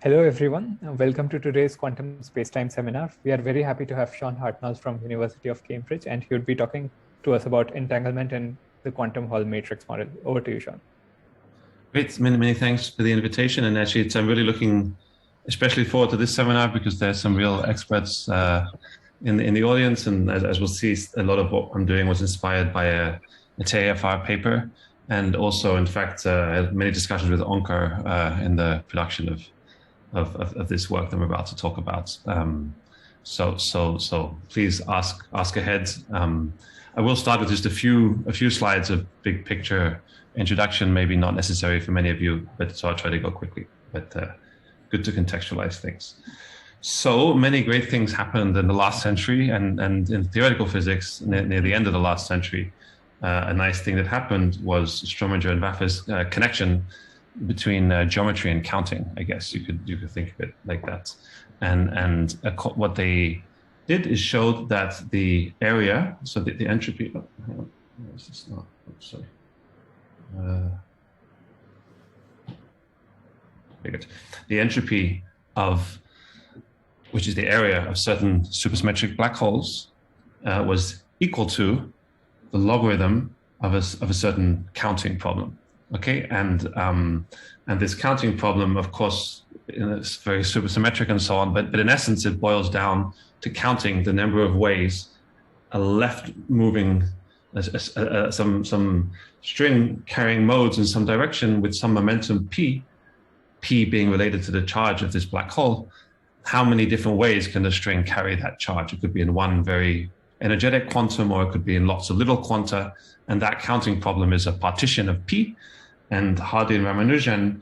Hello everyone, welcome to today's quantum spacetime seminar. We are very happy to have Sean Hartnoll from University of Cambridge, and he would be talking to us about entanglement and the quantum Hall matrix model. Over to you, Sean. Great, many thanks for the invitation. And actually, I'm really looking especially forward to this seminar because there's some real experts in the audience. And as we'll see, a lot of what I'm doing was inspired by a TAFR paper, and also, in fact, many discussions with Onkar in the production of this work that we're about to talk about. So please ask ahead. I will start with just a few slides of big picture introduction, maybe not necessary for many of you, but so I'll try to go quickly, but good to contextualize things. So many great things happened in the last century, and in theoretical physics near the end of the last century. A nice thing that happened was Strominger and Vafa's connection between geometry and counting. I guess you could think of it like that. And what they did is showed that the area, so the entropy. Oh, hang on, is this not? Oops, sorry. Very good. The entropy of, which is the area of certain supersymmetric black holes, was equal to the logarithm of a certain counting problem. Okay, and this counting problem, of course, is very supersymmetric and so on, but in essence, it boils down to counting the number of ways a left moving some string carrying modes in some direction with some momentum p being related to the charge of this black hole. How many different ways can the string carry that charge? It could be in one very energetic quantum, or it could be in lots of little quanta, and that counting problem is a partition of p. And Hardy and Ramanujan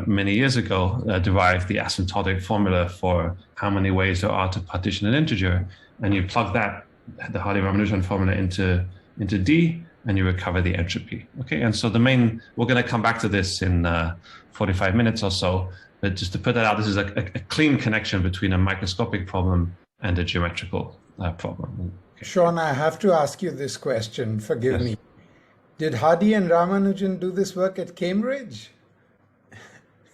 many years ago derived the asymptotic formula for how many ways there are to partition an integer, and you plug that, the Hardy-Ramanujan formula, into D, and you recover the entropy. Okay, and so we're going to come back to this in 45 minutes or so, but just to put that out, this is a clean connection between a microscopic problem and a geometrical problem. Okay. Sean, I have to ask you this question, forgive me. Did Hardy and Ramanujan do this work at Cambridge?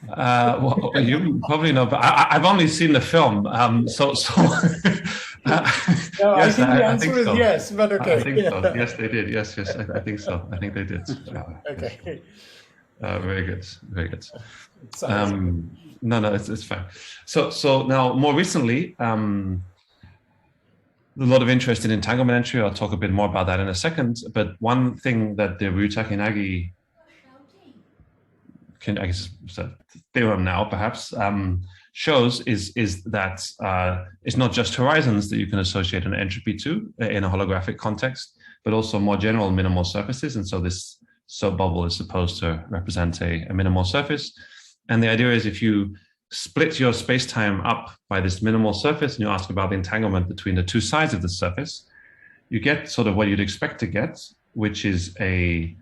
Well, you probably know, but I've only seen the film, so. No, yes, I think the answer is so. Yes, but okay. I think so. Yes, they did. Yes, I think so. I think they did. Okay. Very good. No, it's fine. So now, more recently, a lot of interest in entanglement entry. I'll talk a bit more about that in a second. But one thing that the Ryuta-Inagi theorem now perhaps shows is that it's not just horizons that you can associate an entropy to in a holographic context, but also more general minimal surfaces. And so this soap bubble is supposed to represent a minimal surface. And the idea is if you split your space-time up by this minimal surface and you ask about the entanglement between the two sides of the surface, you get sort of what you'd expect to get, which is I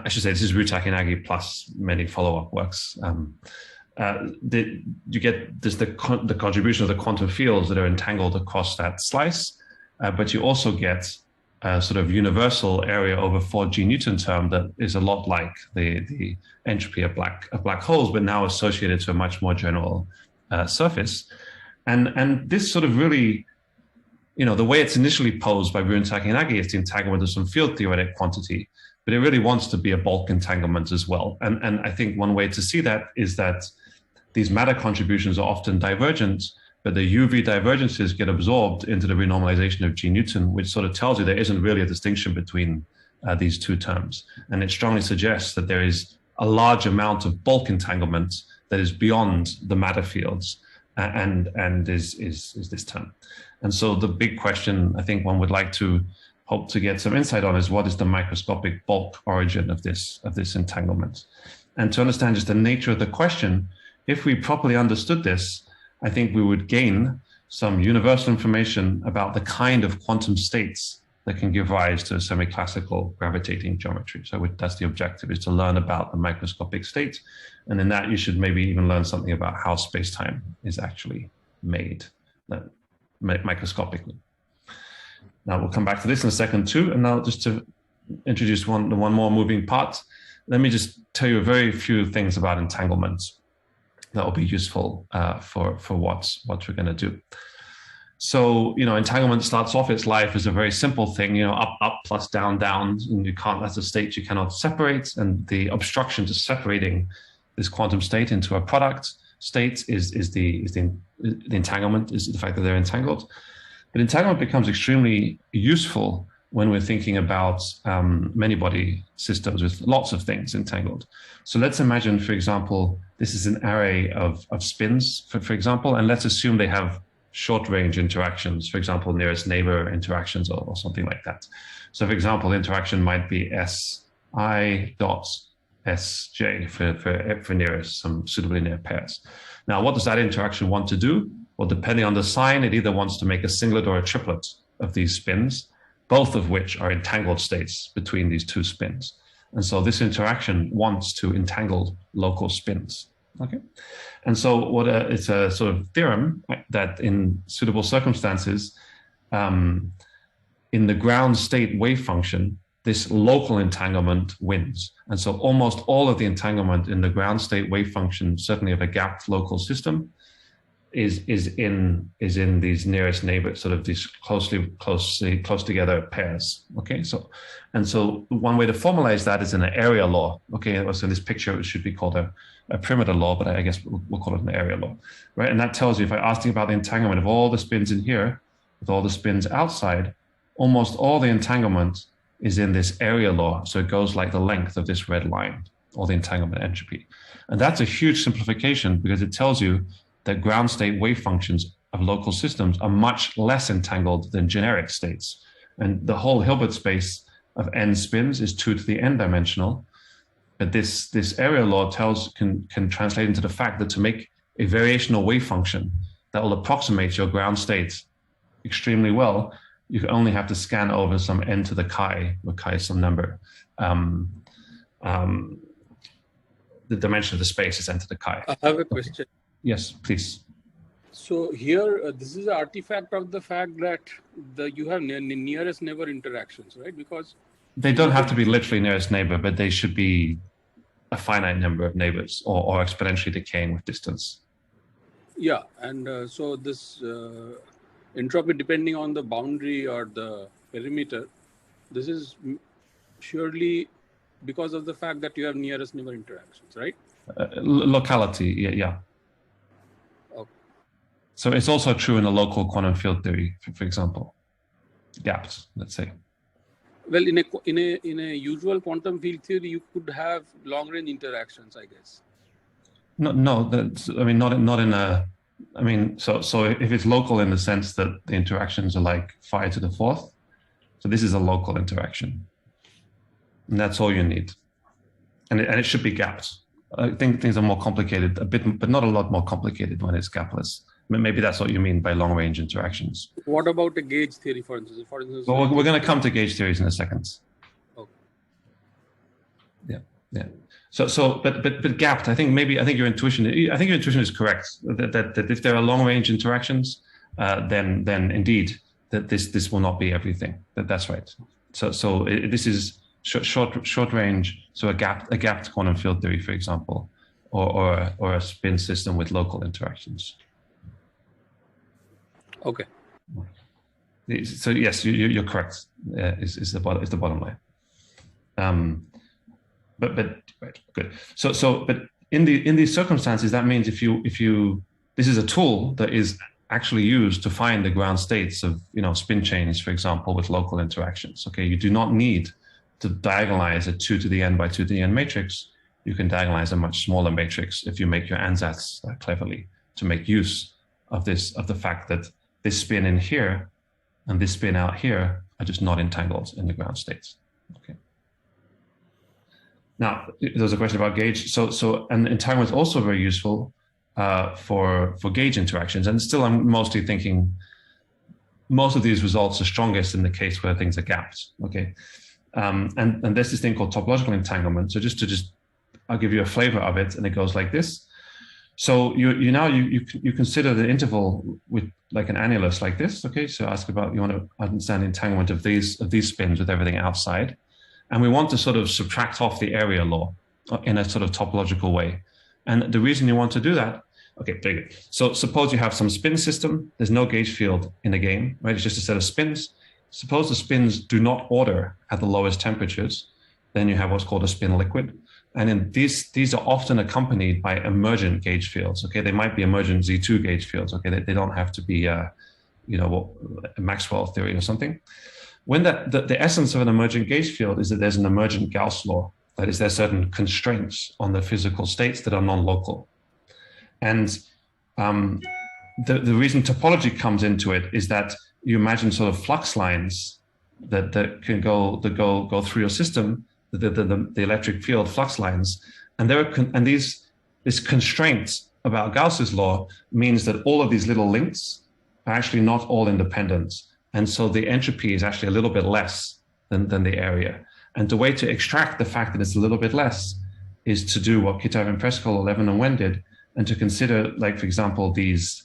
should say this is Ryuta-Inagi plus many follow-up works. You get this, the contribution of the quantum fields that are entangled across that slice, but you also get a sort of universal area over 4G Newton term that is a lot like the entropy of black holes, but now associated to a much more general surface. And this sort of really, the way it's initially posed by Ryuta-Inagi is the entanglement of some field theoretic quantity, but it really wants to be a bulk entanglement as well. And I think one way to see that is that these matter contributions are often divergent, but the UV divergences get absorbed into the renormalization of G Newton, which sort of tells you there isn't really a distinction between these two terms. And it strongly suggests that there is a large amount of bulk entanglement that is beyond the matter fields and is this term. And so the big question I think one would like to hope to get some insight on is what is the microscopic bulk origin of this entanglement? And to understand just the nature of the question, if we properly understood this, I think we would gain some universal information about the kind of quantum states that can give rise to semi-classical gravitating geometry. So that's the objective, is to learn about the microscopic state. And in that, you should maybe even learn something about how space-time is actually made microscopically. Now, we'll come back to this in a second too. And now just to introduce one more moving part, let me just tell you a very few things about entanglement. that will be useful for what we're going to do. So, entanglement starts off its life as a very simple thing, up, up, plus down, down, and that's a state you cannot separate. And the obstruction to separating this quantum state into a product state is the entanglement, is the fact that they're entangled. But entanglement becomes extremely useful when we're thinking about many body systems with lots of things entangled. So let's imagine, for example, this is an array of spins, for example, and let's assume they have short range interactions, for example, nearest neighbor interactions or something like that. So for example, interaction might be Si dot Sj for nearest, some suitably near pairs. Now, what does that interaction want to do? Well, depending on the sign, it either wants to make a singlet or a triplet of these spins, both of which are entangled states between these two spins. And so this interaction wants to entangle local spins. Okay, and so it's a sort of theorem that in suitable circumstances, in the ground state wave function, this local entanglement wins. And so almost all of the entanglement in the ground state wave function, certainly of a gapped local system, is in these nearest neighbors, sort of these close together pairs. Okay, so one way to formalize that is in an area law. Okay, so in this picture it should be called a perimeter law, but I guess we'll call it an area law, right? And that tells you, if I ask you about the entanglement of all the spins in here with all the spins outside, almost all the entanglement is in this area law. So it goes like the length of this red line, all the entanglement entropy. And that's a huge simplification because it tells you that ground state wave functions of local systems are much less entangled than generic states. And the whole Hilbert space of n spins is 2 to the n dimensional. But this area law can translate into the fact that to make a variational wave function that will approximate your ground state extremely well, you only have to scan over some n to the chi, where chi is some number. The dimension of the space is n to the chi. I have a question. Yes, please. So here, this is an artifact of the fact that you have nearest neighbor interactions, right? Because they don't have to be literally nearest neighbor, but they should be a finite number of neighbors or exponentially decaying with distance. Yeah, and so this entropy depending on the boundary or the perimeter, this is surely because of the fact that you have nearest neighbor interactions, right? Locality, yeah. Okay. So it's also true in a local quantum field theory, for example, gaps, let's say. Well, in a usual quantum field theory, you could have long range interactions, I guess. No, that's, I mean, not in a. I mean, so if it's local in the sense that the interactions are like phi to the fourth, so this is a local interaction, and that's all you need, and it should be gapped. I think things are more complicated a bit, but not a lot more complicated when it's gapless. Maybe that's what you mean by long range interactions. What about a gauge theory, for instance? Well, we're going to come to gauge theories in a second. Okay. Yeah. So, but gapped. I think your intuition is correct. That if there are long range interactions, then indeed that this will not be everything. That's right. So this is short range. So a gapped quantum field theory, for example, or a spin system with local interactions. Okay. So yes, you're correct. Is the bottom line. But right, good. So but in these circumstances, that means if you this is a tool that is actually used to find the ground states of spin chains, for example, with local interactions. Okay, you do not need to diagonalize a 2 to the n by 2 to the n matrix. You can diagonalize a much smaller matrix if you make your ansatz cleverly to make use of the fact that this spin in here and this spin out here are just not entangled in the ground states. Okay. Now, there's a question about gauge. And entanglement is also very useful for gauge interactions. And still, I'm mostly thinking most of these results are strongest in the case where things are gapped. Okay. And there's this thing called topological entanglement. So I'll give you a flavor of it, and it goes like this. So you consider the interval with like an annulus like this. Okay. So you want to understand the entanglement of these spins with everything outside. And we want to sort of subtract off the area law in a sort of topological way. And the reason you want to do that, okay, very good. So suppose you have some spin system. There's no gauge field in the game, right? It's just a set of spins. Suppose the spins do not order at the lowest temperatures. Then you have what's called a spin liquid. And then these are often accompanied by emergent gauge fields. Okay, they might be emergent Z2 gauge fields. Okay, they don't have to be, a Maxwell theory or something. When the essence of an emergent gauge field is that there's an emergent Gauss law. That is, there's certain constraints on the physical states that are non-local. And the reason topology comes into it is that you imagine sort of flux lines that can go through your system, the electric field flux lines, and this constraint about Gauss's law means that all of these little links are actually not all independent, and so the entropy is actually a little bit less than the area. And the way to extract the fact that it's a little bit less is to do what Kitaev and Preskel, Levin and Wen did, and to consider, like, for example, these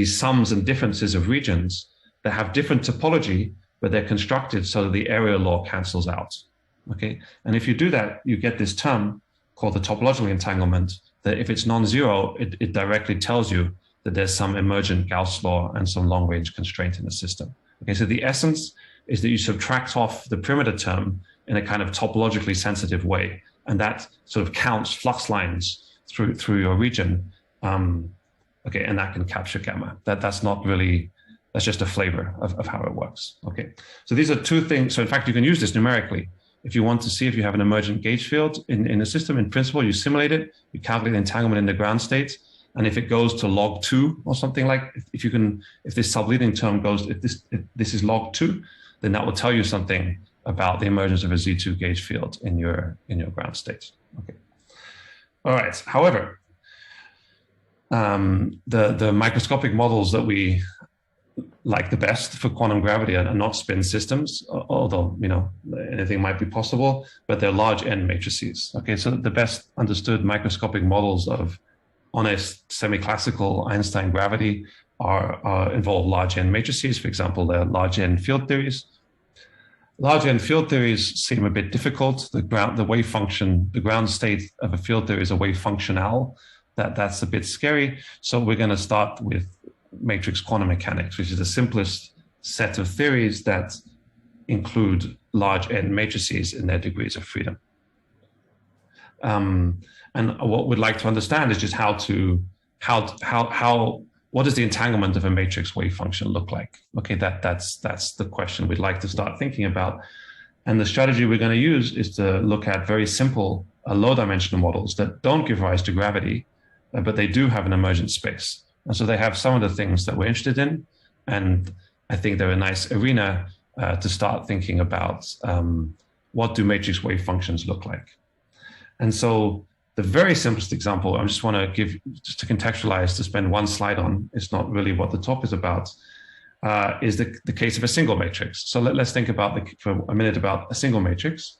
sums and differences of regions that have different topology, but they're constructed so that the area law cancels out. Okay, and if you do that, you get this term called the topological entanglement, that if it's non-zero, it directly tells you that there's some emergent Gauss law and some long-range constraint in the system. Okay, so the essence is that you subtract off the perimeter term in a kind of topologically sensitive way, and that sort of counts flux lines through your region. Okay, and that can capture gamma. That's not really, that's just a flavor of how it works. Okay, so these are two things. So in fact, you can use this numerically. If you want to see if you have an emergent gauge field in a system, in principle, you simulate it, you calculate the entanglement in the ground state, and if it goes to log 2 or something, like if this subleading term goes, if this is log 2, then that will tell you something about the emergence of a Z2 gauge field in your ground state. Okay. All right. However, the microscopic models that we like the best for quantum gravity are not spin systems, although anything might be possible, but they're large N matrices. Okay, so the best understood microscopic models of honest semi-classical Einstein gravity involve large N matrices. For example, they're large N field theories. Large N field theories seem a bit difficult. The wave function, the ground state of a field theory is a wave functional. That's a bit scary. So we're going to start with matrix quantum mechanics, which is the simplest set of theories that include large N matrices in their degrees of freedom. And what we'd like to understand is just what does the entanglement of a matrix wave function look like? Okay, that's the question we'd like to start thinking about. And the strategy we're going to use is to look at very simple low dimensional models that don't give rise to gravity, but they do have an emergent space. And so they have some of the things that we're interested in. And I think they're a nice arena to start thinking about what do matrix wave functions look like. And so the very simplest example, I just want to give, just to contextualize, to spend one slide on, it's not really what the talk is about, is the case of a single matrix. So let's think about for a minute about a single matrix,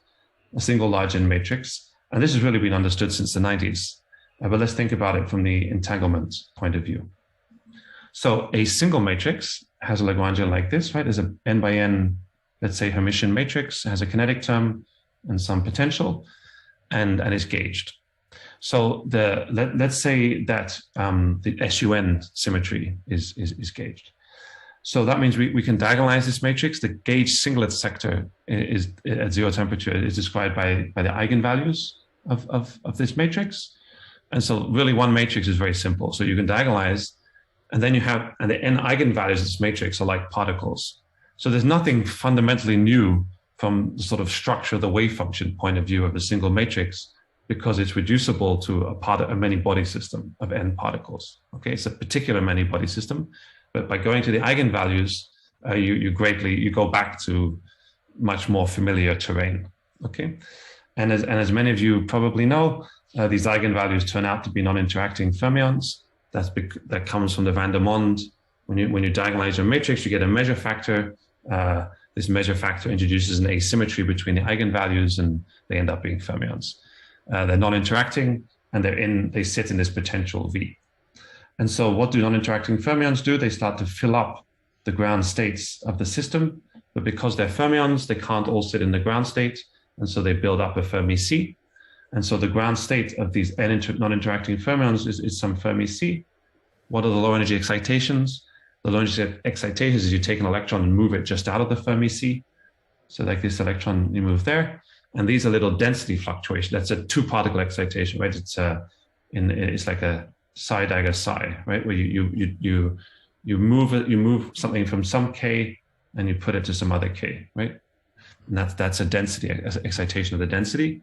a single large N matrix. And this has really been understood since the 90s. But let's think about it from the entanglement point of view. So a single matrix has a Lagrangian like this, right? There's a N by N, let's say, Hermitian matrix, has a kinetic term and some potential, and is gauged. So let's say that the SUN symmetry is gauged. So that means we can diagonalize this matrix. The gauge singlet sector is at zero temperature is described by the eigenvalues of this matrix. And so really one matrix is very simple. So you can diagonalize, and then and the n eigenvalues of this matrix are like particles. So there's nothing fundamentally new from the sort of structure of the wave function point of view of a single matrix, because it's reducible to a many-body system of n particles. Okay, it's a particular many-body system, but by going to the eigenvalues, you go back to much more familiar terrain. Okay, and as many of you probably know, these eigenvalues turn out to be non-interacting fermions. That comes from the van der Monde. When you diagonalize your matrix, you get a measure factor. This measure factor introduces an asymmetry between the eigenvalues, and they end up being fermions. They're non-interacting, and they sit in this potential V. And so what do non-interacting fermions do? They start to fill up the ground states of the system, but because they're fermions, they can't all sit in the ground state, and so they build up a Fermi C. And so the ground state of these non-interacting fermions is some Fermi C. What are the low energy excitations? The low energy excitations is you take an electron and move it just out of the Fermi C. So like this electron, you move there. And these are little density fluctuations. That's a two-particle excitation, right? It's like a psi dagger psi, right? Where you move something from some K and you put it to some other K, right? And that's a density excitation of the density.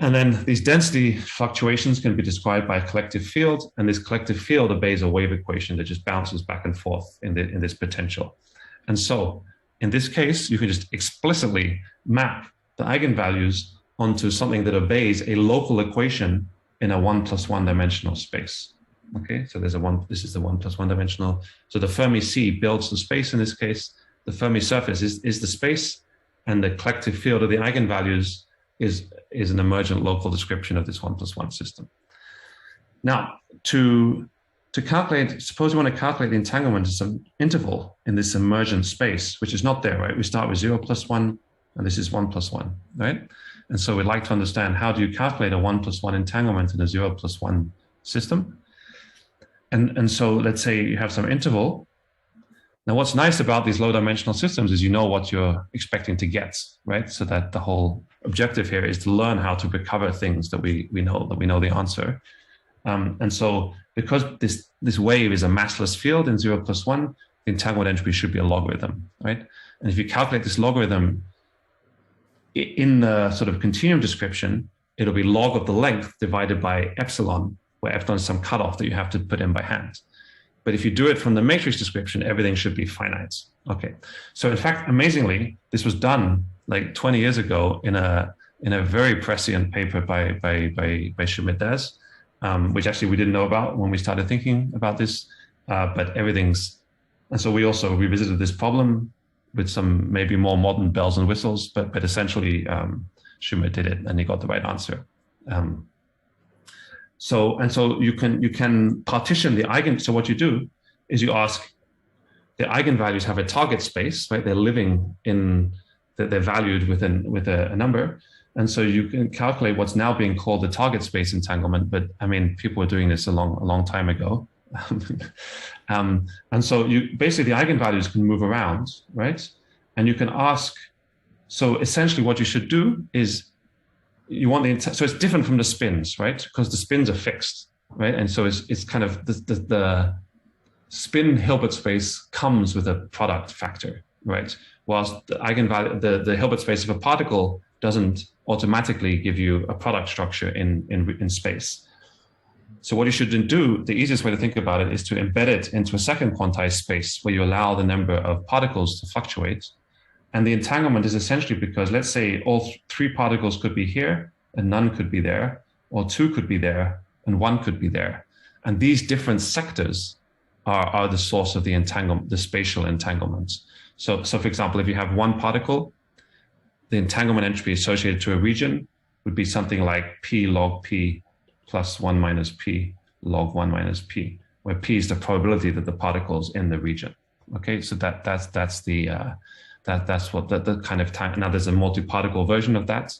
And then these density fluctuations can be described by a collective field, and this collective field obeys a wave equation that just bounces back and forth in this potential. And so in this case, you can just explicitly map the eigenvalues onto something that obeys a local equation in a 1 + 1 dimensional space. Okay, so this is the 1 + 1 dimensional. So the Fermi C builds the space in this case. The Fermi surface is the space, and the collective field of the eigenvalues is an emergent local description of this 1 + 1 system. Now, to calculate, suppose we want to calculate the entanglement of some interval in this emergent space, which is not there, right? We start with 0 + 1, and this is 1 + 1, right? And so we'd like to understand, how do you calculate a 1 + 1 entanglement in a 0 + 1 system? And so let's say you have some interval. Now, what's nice about these low dimensional systems is you know what you're expecting to get, right? So that the whole objective here is to learn how to recover things that we know the answer. And so because this wave is a massless field in 0 + 1, the entanglement entropy should be a logarithm, right? And if you calculate this logarithm in the sort of continuum description, it'll be log of the length divided by epsilon, where epsilon is some cutoff that you have to put in by hand. But if you do it from the matrix description, everything should be finite. Okay. So in fact, amazingly, this was done like 20 years ago in a very prescient paper by Schmidt-Daz, which actually we didn't know about when we started thinking about this. But and so we also revisited this problem with some maybe more modern bells and whistles, but essentially Schmidt did it and he got the right answer. So you can partition the so what you do is you ask, the eigenvalues have a target space, right? They're valued with a number. And so you can calculate what's now being called the target space entanglement. But I mean, people were doing this a long time ago. And so basically the eigenvalues can move around, right? And you can ask, so essentially what you should do is, so it's different from the spins, right? Because the spins are fixed, right? And so it's kind of the spin Hilbert space comes with a product factor, right? Whilst the eigenvalue, the Hilbert space of a particle doesn't automatically give you a product structure in space. So what you should do, the easiest way to think about it is to embed it into a second quantized space where you allow the number of particles to fluctuate. And the entanglement is essentially because, let's say, all 3 particles could be here and none could be there, or 2 could be there and 1 could be there. And these different sectors are the source of the spatial entanglement. So for example, if you have 1 particle, the entanglement entropy associated to a region would be something like P log P plus 1 - P log 1 - P, where P is the probability that the particle is in the region. Okay, so that's what the kind of time. Now there's a multi-particle version of that.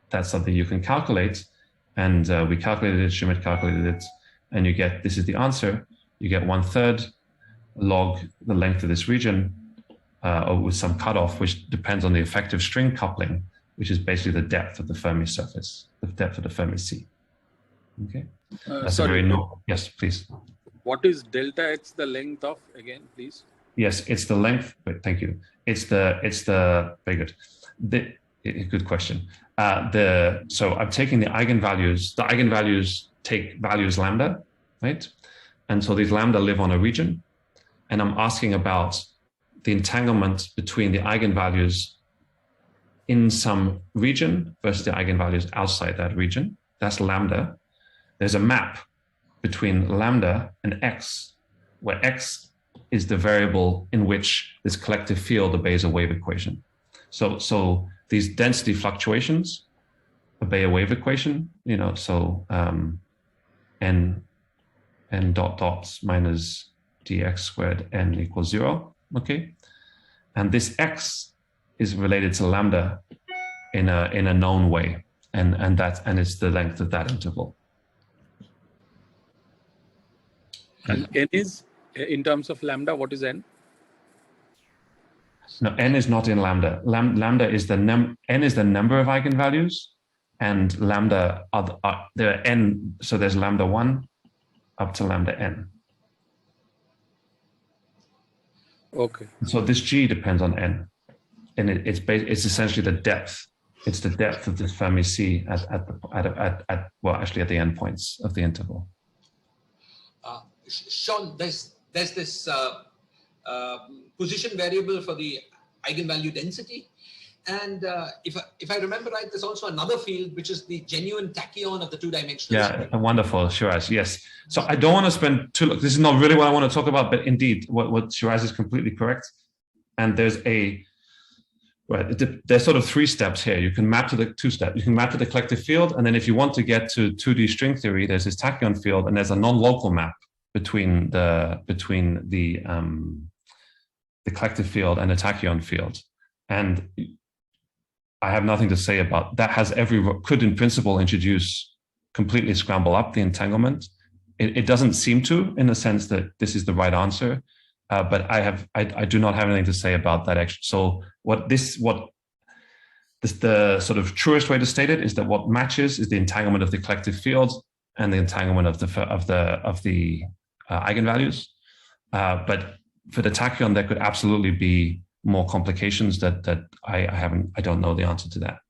That's something you can calculate, and we calculated it. Schmidt calculated it, and you get, this is the answer. You get 1/3 log the length of this region with some cutoff, which depends on the effective string coupling, which is basically the depth of the Fermi surface, the depth of the Fermi C. Okay, that's a very normal. Yes, please. What is delta H the length of again, please? Yes, it's the length. Thank you. It's the very good. Good question. So I'm taking the eigenvalues. The eigenvalues take values lambda, right? And so these lambda live on a region, and I'm asking about the entanglement between the eigenvalues in some region versus the eigenvalues outside that region. That's lambda. There's a map between lambda and x, where x is the variable in which this collective field obeys a wave equation. So these density fluctuations obey a wave equation, so n dot dots minus dx squared n equals 0, okay? And this x is related to lambda in a known way. and it's the length of that interval. And n is, in terms of lambda, what is n? No, n is not in lambda. Lambda is n is the number of eigenvalues, and lambda there are n. So there's lambda 1 up to lambda n. Okay. So this g depends on n, and it's essentially the depth. It's the depth of this Fermi C at well, actually at the endpoints of the interval. Sean, there's this position variable for the eigenvalue density, and if I remember right, there's also another field which is the genuine tachyon of the two-dimensional. Yeah, wonderful, Shiraz. Yes. So I don't want to spend too long. This is not really what I want to talk about, but indeed, what Shiraz is completely correct. And there's there's sort of 3 steps here. You can map to the 2 steps. You can map to the collective field, and then if you want to get to 2D string theory, there's this tachyon field, and there's a non-local map between the collective field and the tachyon field. And I have nothing to say about that. Could in principle completely scramble up the entanglement. It doesn't seem to, in the sense that this is the right answer. But I do not have anything to say about that. Actually, so the sort of truest way to state it is that what matches is the entanglement of the collective field and the entanglement of the eigenvalues. But for the tachyon, there could absolutely be more complications that I don't know the answer to that.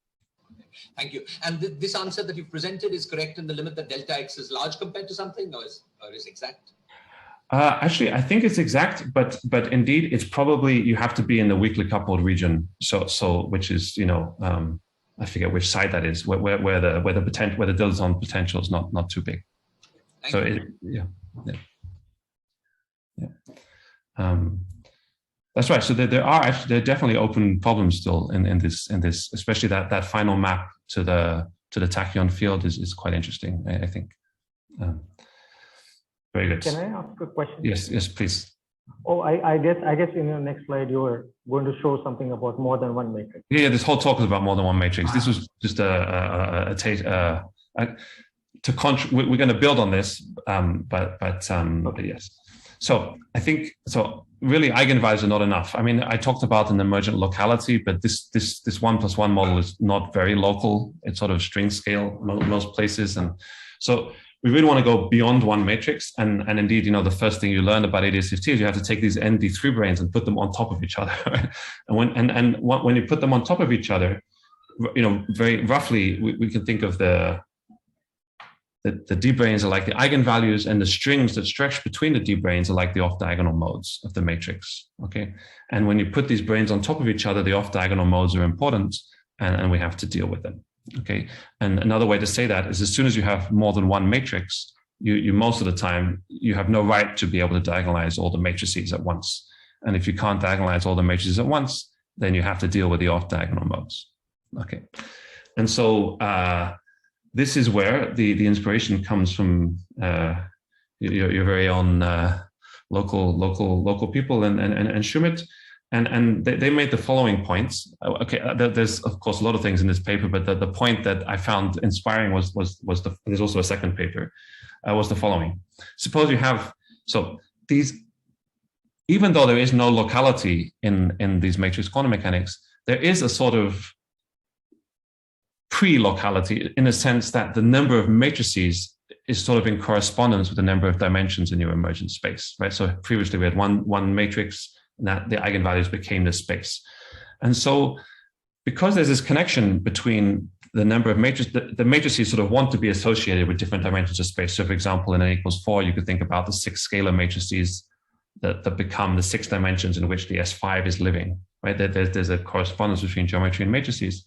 Thank you. And this answer that you presented is correct in the limit that delta x is large compared to something, or is exact? Actually, I think it's exact, but indeed, it's probably you have to be in the weakly coupled region. So which is I forget which side that is, where the dilettante potential is not too big. Thank you. That's right. So there are definitely open problems still in this, especially that final map to the tachyon field is quite interesting. I think. Very good. Can I ask a question? Yes, please. Oh, I guess in your next slide you were going to show something about more than one matrix. Yeah, this whole talk is about more than one matrix. This was just we're going to build on this, but yes. So I think really eigenvalues are not enough. I mean, I talked about an emergent locality, but this 1+1 model is not very local. It's sort of string scale most places, and so we really want to go beyond one matrix. And indeed, the first thing you learn about ADS-FT is you have to take these ND3 branes and put them on top of each other. And when you put them on top of each other, very roughly, we can think of the D branes are like the eigenvalues, and the strings that stretch between the D branes are like the off-diagonal modes of the matrix. Okay, and when you put these branes on top of each other, the off-diagonal modes are important, and we have to deal with them. Okay, and another way to say that is, as soon as you have more than one matrix, you most of the time you have no right to be able to diagonalize all the matrices at once. And if you can't diagonalize all the matrices at once, then you have to deal with the off-diagonal modes. Okay, and so this is where the inspiration comes from. Your very own local people and Schmidt. And they made the following points. Okay, there's of course a lot of things in this paper, but the point that I found inspiring was there's also a second paper, was the following. Suppose you have, even though there is no locality in these matrix quantum mechanics, there is a sort of pre-locality in a sense that the number of matrices is sort of in correspondence with the number of dimensions in your emergent space, right? So previously we had one matrix, and that the eigenvalues became this space. And so because there's this connection between the number of matrices, the matrices sort of want to be associated with different dimensions of space. So for example, in n=4, you could think about the 6 scalar matrices that become the 6 dimensions in which the S5 is living, right? There's a correspondence between geometry and matrices.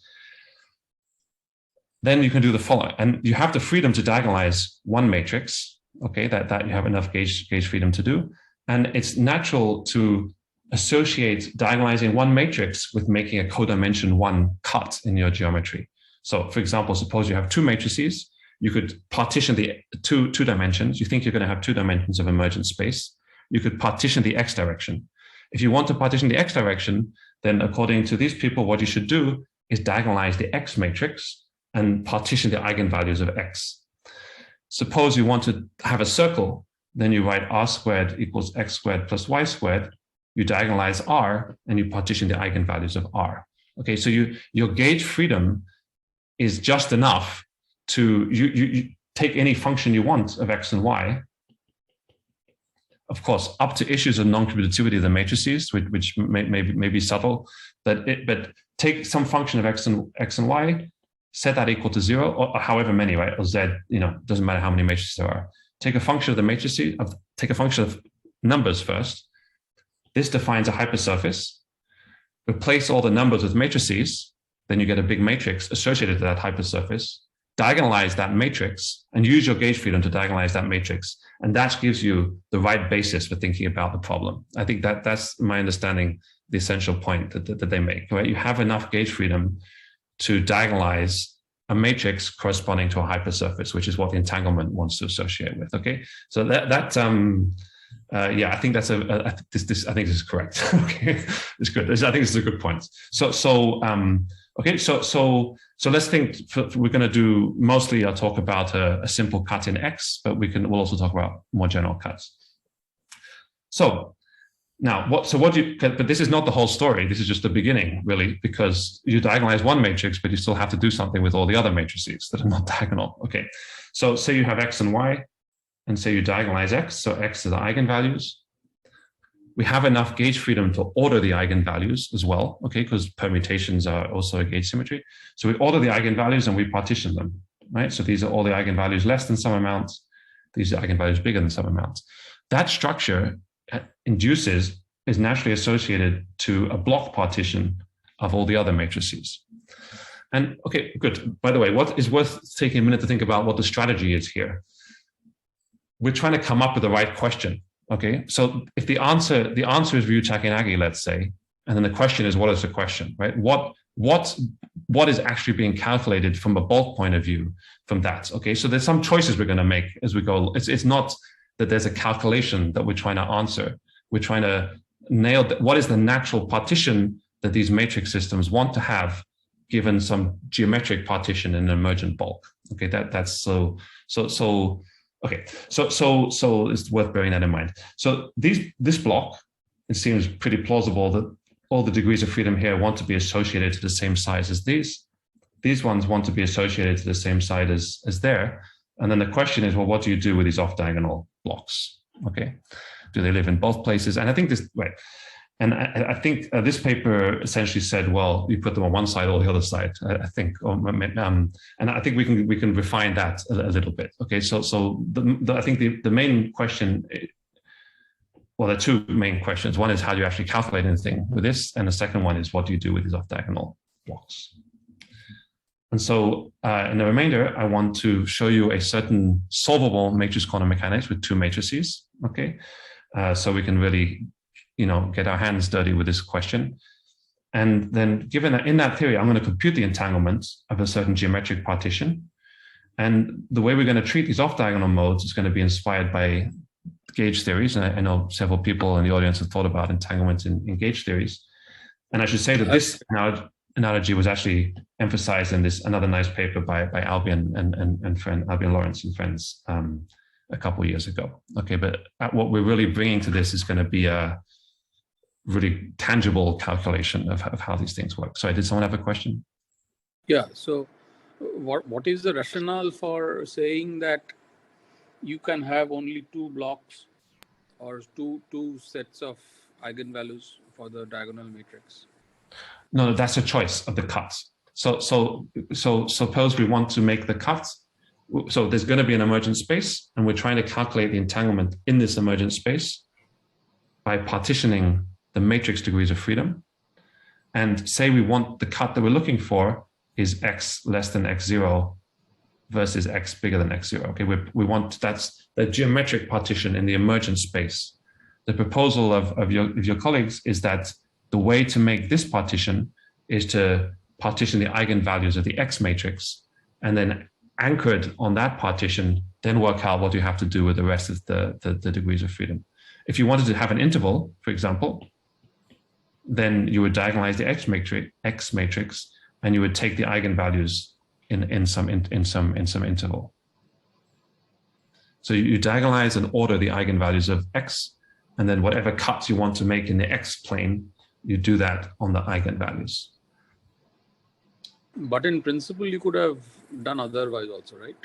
Then you can do the following, and you have the freedom to diagonalize one matrix, okay, that you have enough gauge freedom to do. And it's natural to associate diagonalizing one matrix with making a codimension 1 cut in your geometry. So for example, suppose you have 2 matrices, you could partition the two dimensions. You think you're going to have 2 dimensions of emergent space. You could partition the x direction. If you want to partition the x direction, then according to these people, what you should do is diagonalize the x matrix and partition the eigenvalues of x. Suppose you want to have a circle, then you write r squared equals x squared plus y squared. You diagonalize r, and you partition the eigenvalues of r. Okay, so your gauge freedom is just enough to you take any function you want of x and y. Of course, up to issues of non-commutativity of the matrices, which may be subtle, but take some function of x and y, set that equal to 0, or however many, right? Or z, doesn't matter how many matrices there are. Take a function of the matrices, take a function of numbers first. This defines a hypersurface. Replace all the numbers with matrices, then you get a big matrix associated to that hypersurface. Diagonalize that matrix and use your gauge freedom to diagonalize that matrix. And that gives you the right basis for thinking about the problem. I think that's my understanding, the essential point that they make, right? You have enough gauge freedom to diagonalize a matrix corresponding to a hypersurface, which is what the entanglement wants to associate with. Okay, so I think that's I think this is correct. Okay, it's good. I think this is a good point. Okay, so let's think. We're going to do mostly. I'll talk about a simple cut in X, but we'll also talk about more general cuts. So now, but this is not the whole story. This is just the beginning, really, because you diagonalize one matrix, but you still have to do something with all the other matrices that are not diagonal. Okay, so say you have X and Y, and say you diagonalize X, so X is the eigenvalues. We have enough gauge freedom to order the eigenvalues as well, okay, because permutations are also a gauge symmetry. So we order the eigenvalues and we partition them, right? So these are all the eigenvalues less than some amount. These are eigenvalues bigger than some amount. That structure is naturally associated to a block partition of all the other matrices. And okay, good. By the way, what is worth taking a minute to think about what the strategy is here. We're trying to come up with the right question. Okay, so if the answer is Ryu Takenagi, let's say, and then the question is, what is the question, right? What is actually being calculated from a bulk point of view from that? Okay, so there's some choices we're going to make as we go. It's not that there's a calculation that we're trying to answer. We're trying to nail what is the natural partition that these matrix systems want to have given some geometric partition in an emergent bulk. Okay, that's so. Okay, so it's worth bearing that in mind. So this block, it seems pretty plausible that all the degrees of freedom here want to be associated to the same size as these. These ones want to be associated to the same size as there. And then the question is, well, what do you do with these off-diagonal blocks? Okay, do they live in both places? And I think this, right. And I think this paper essentially said, well, you put them on one side or the other side. I think, and I think we can refine that a little bit. Okay, so I think the main question, well, there are two main questions. One is how do you actually calculate anything with this, and the second one is what do you do with these off-diagonal blocks? And so in the remainder, I want to show you a certain solvable matrix quantum mechanics with two matrices. Okay, so we can really get our hands dirty with this question. And then given that in that theory, I'm going to compute the entanglement of a certain geometric partition. And the way we're going to treat these off-diagonal modes is going to be inspired by gauge theories. And I know several people in the audience have thought about entanglements in gauge theories. And I should say that this analogy was actually emphasized in this another nice paper by Albion and friend Albion Lawrence and friends a couple of years ago. Okay, but what we're really bringing to this is going to be a really tangible calculation of how these things work. So did someone have a question? Yeah, so what is the rationale for saying that you can have only two blocks or two sets of eigenvalues for the diagonal matrix? No, that's a choice of the cuts. So suppose we want to make the cuts. So there's going to be an emergent space, and we're trying to calculate the entanglement in this emergent space by partitioning the matrix degrees of freedom. And say we want the cut that we're looking for is x less than x0 versus x bigger than x0. Okay, we want, that's the geometric partition in the emergent space. The proposal of your colleagues is that the way to make this partition is to partition the eigenvalues of the X matrix, and then anchored on that partition, then work out what you have to do with the rest of the degrees of freedom. If you wanted to have an interval, for example, then you would diagonalize the X matrix, and you would take the eigenvalues in some interval. So you diagonalize and order the eigenvalues of x, and then whatever cuts you want to make in the x plane, you do that on the eigenvalues. But in principle, you could have done otherwise also, right?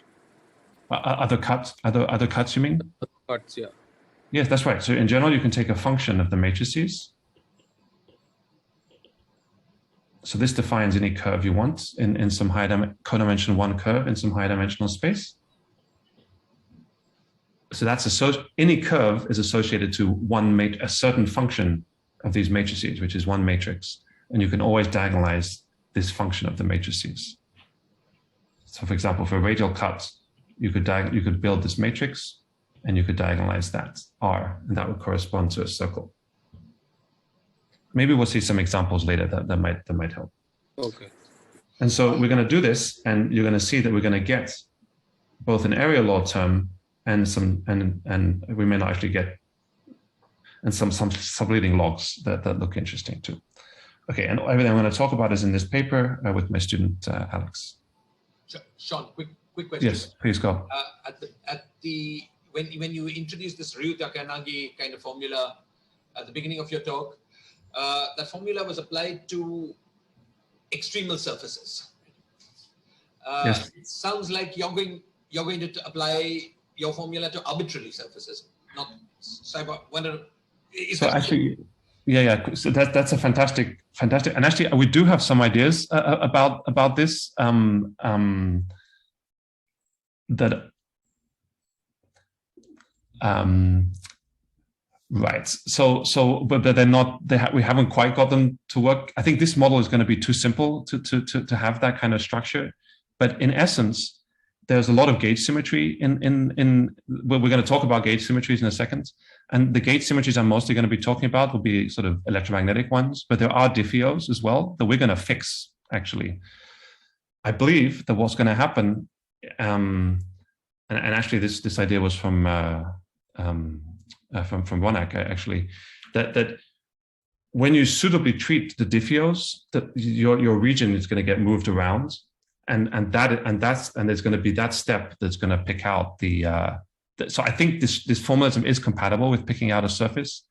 Other cuts, you mean? Other cuts, yeah. Yes, that's right. So in general, you can take a function of the matrices. So this defines any curve you want in some codimension 1 curve in some high dimensional space. So that's any curve is associated to a certain function of these matrices, which is one matrix. And you can always diagonalize this function of the matrices. So for example, for a radial cut, you could build this matrix and you could diagonalize that R, and that would correspond to a circle. Maybe we'll see some examples later that might help. Okay. And so we're going to do this, and you're going to see that we're going to get both an area law term and we may not actually get some subleading logs that look interesting too. Okay, and everything I'm going to talk about is in this paper with my student Alex. Sean, quick question. Yes, please go. When you introduced this Ryu-Takanagi kind of formula at the beginning of your talk, that formula was applied to extremal surfaces. Yes. It sounds like you're going to apply your formula to arbitrary surfaces, not. So I wonder. So actually, yeah. So that's a fantastic, and actually we do have some ideas about this. Right. So, but they're not. We haven't quite got them to work. I think this model is going to be too simple to have that kind of structure. But in essence, there's a lot of gauge symmetry in. We're going to talk about gauge symmetries in a second, and the gauge symmetries I'm mostly going to be talking about will be sort of electromagnetic ones. But there are diffeos as well that we're going to fix. Actually, I believe that what's going to happen, and actually this idea was from Ronak, actually, that when you suitably treat the diffeos, that your region is going to get moved around, and there's going to be that step that's going to pick out the. So I think this formalism is compatible with picking out a surface,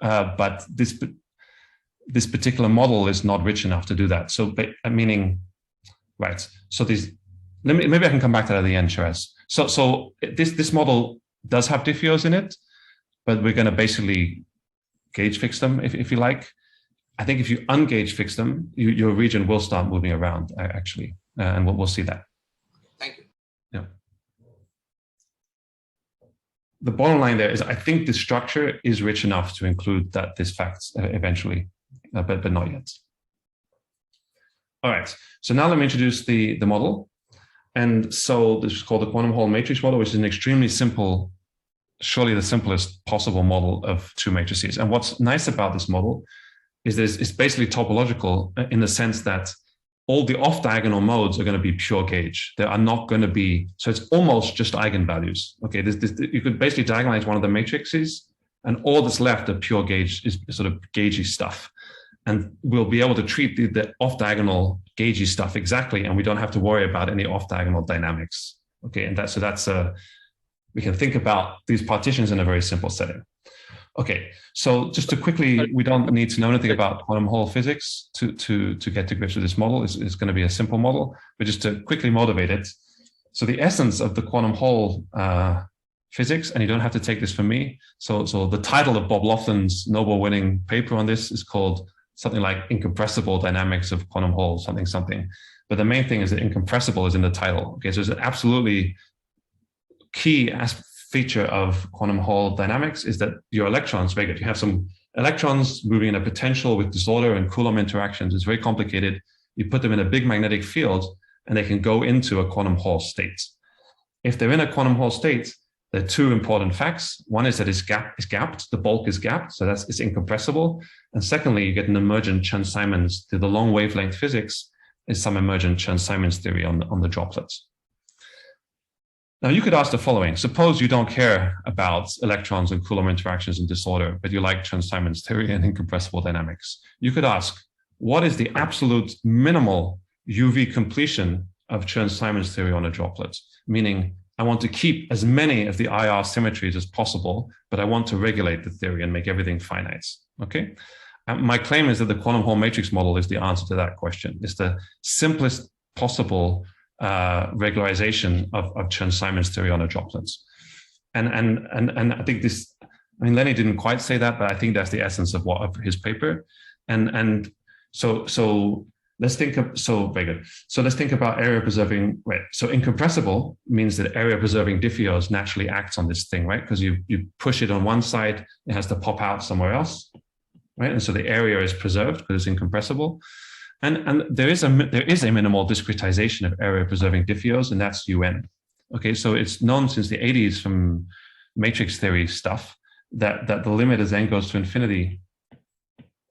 but this particular model is not rich enough to do that. So meaning, right? So maybe I can come back to that at the end, Shiraz. So this model does have diffeos in it, but we're going to basically gauge fix them, if you like. I think if you ungauge fix them, your region will start moving around, actually, and we'll see that. Thank you. Yeah. The bottom line there is I think the structure is rich enough to include this fact eventually, but not yet. All right, so now let me introduce the model. And so this is called the quantum Hall matrix model, which is an extremely simple, surely the simplest possible model of two matrices. And what's nice about this model is that it's basically topological in the sense that all the off-diagonal modes are going to be pure gauge. There are not going to be, so it's almost just eigenvalues. Okay, you could basically diagonalize one of the matrices, and all that's left of pure gauge is sort of gaugey stuff. And we'll be able to treat the off-diagonal gaugey stuff exactly, and we don't have to worry about any off-diagonal dynamics. Okay, and we can think about these partitions in a very simple setting. Okay, so just to quickly, we don't need to know anything about quantum Hall physics to get to grips with this model. It's going to be a simple model, but just to quickly motivate it. So the essence of the quantum Hall physics, and you don't have to take this from me. So the title of Bob Laughlin's Nobel-winning paper on this is called something like Incompressible Dynamics of Quantum Hall, something. But the main thing is that incompressible is in the title. Okay, so it's an absolutely key feature of quantum Hall dynamics is that your electrons, very good. You have some electrons moving in a potential with disorder and Coulomb interactions. It's very complicated. You put them in a big magnetic field and they can go into a quantum Hall state. If they're in a quantum Hall state, there are two important facts. One is that it's gapped, the bulk is gapped, so it's incompressible. And secondly, you get an emergent Chern-Simons. The long wavelength physics is some emergent Chern-Simons theory on the droplets. Now you could ask the following: suppose you don't care about electrons and Coulomb interactions and disorder, but you like Chern-Simons theory and incompressible dynamics. You could ask, what is the absolute minimal UV completion of Chern-Simons theory on a droplet, meaning I want to keep as many of the IR symmetries as possible, but I want to regulate the theory and make everything finite. Okay. My claim is that the quantum Hall matrix model is the answer to that question. It's the simplest possible regularization of Chern-Simons theory on a droplet. And I think this, I mean, Lenny didn't quite say that, but I think that's the essence of his paper. And so let's think of, so very good. So let's think about area preserving, right? So incompressible means that area preserving diffeos naturally acts on this thing, right? Because you push it on one side, it has to pop out somewhere else, right? And so the area is preserved because it's incompressible. And there is a minimal discretization of area preserving diffeos, and that's UN. Okay, so it's known since the 80s from matrix theory stuff that the limit as n goes to infinity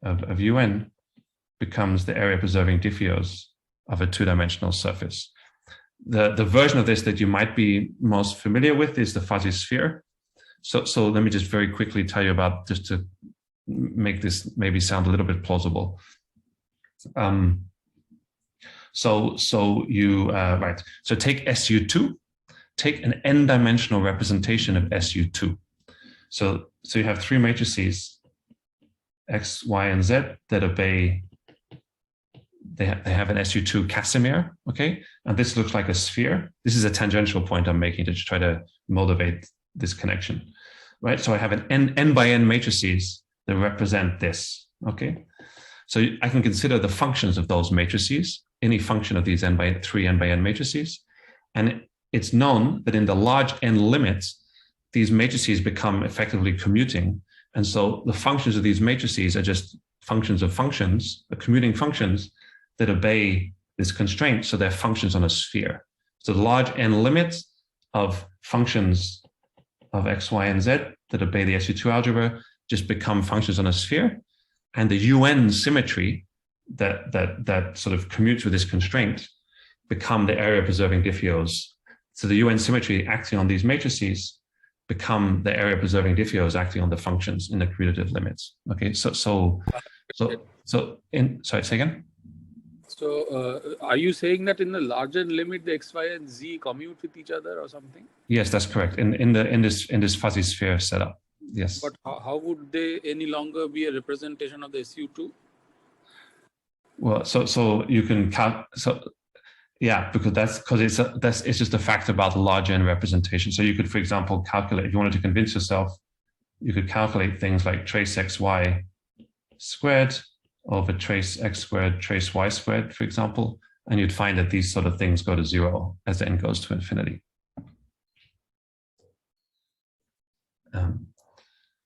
of UN becomes the area preserving diffeos of a two-dimensional surface. The version of this that you might be most familiar with is the fuzzy sphere. So let me just very quickly tell you about, just to make this maybe sound a little bit plausible. So take SU2, take an n-dimensional representation of SU2. So you have three matrices, X, Y, and Z, that obey, they have an SU2 Casimir, okay? And this looks like a sphere. This is a tangential point I'm making to try to motivate this connection, right? So I have an n by n matrices that represent this, okay? So I can consider the functions of those matrices, any function of these three n by n matrices. And it's known that in the large n limits, these matrices become effectively commuting. And so the functions of these matrices are just functions of functions, commuting functions that obey this constraint. So they're functions on a sphere. So the large n limits of functions of X, Y, and Z that obey the SU2 algebra just become functions on a sphere. And the UN symmetry that sort of commutes with this constraint become the area preserving diffeos. So the UN symmetry acting on these matrices become the area preserving diffeos acting on the functions in the commutative limits. Okay, sorry, say again. So are you saying that in the larger limit, the X, Y, and Z commute with each other or something? Yes, that's correct. In this fuzzy sphere setup. Yes. But how would they any longer be a representation of the SU2? Well, so you can count. So yeah, because it's just a fact about the large n representation. So you could, for example, calculate, if you wanted to convince yourself, you could calculate things like trace xy squared over trace x squared, trace y squared, for example, and you'd find that these sort of things go to zero as n goes to infinity.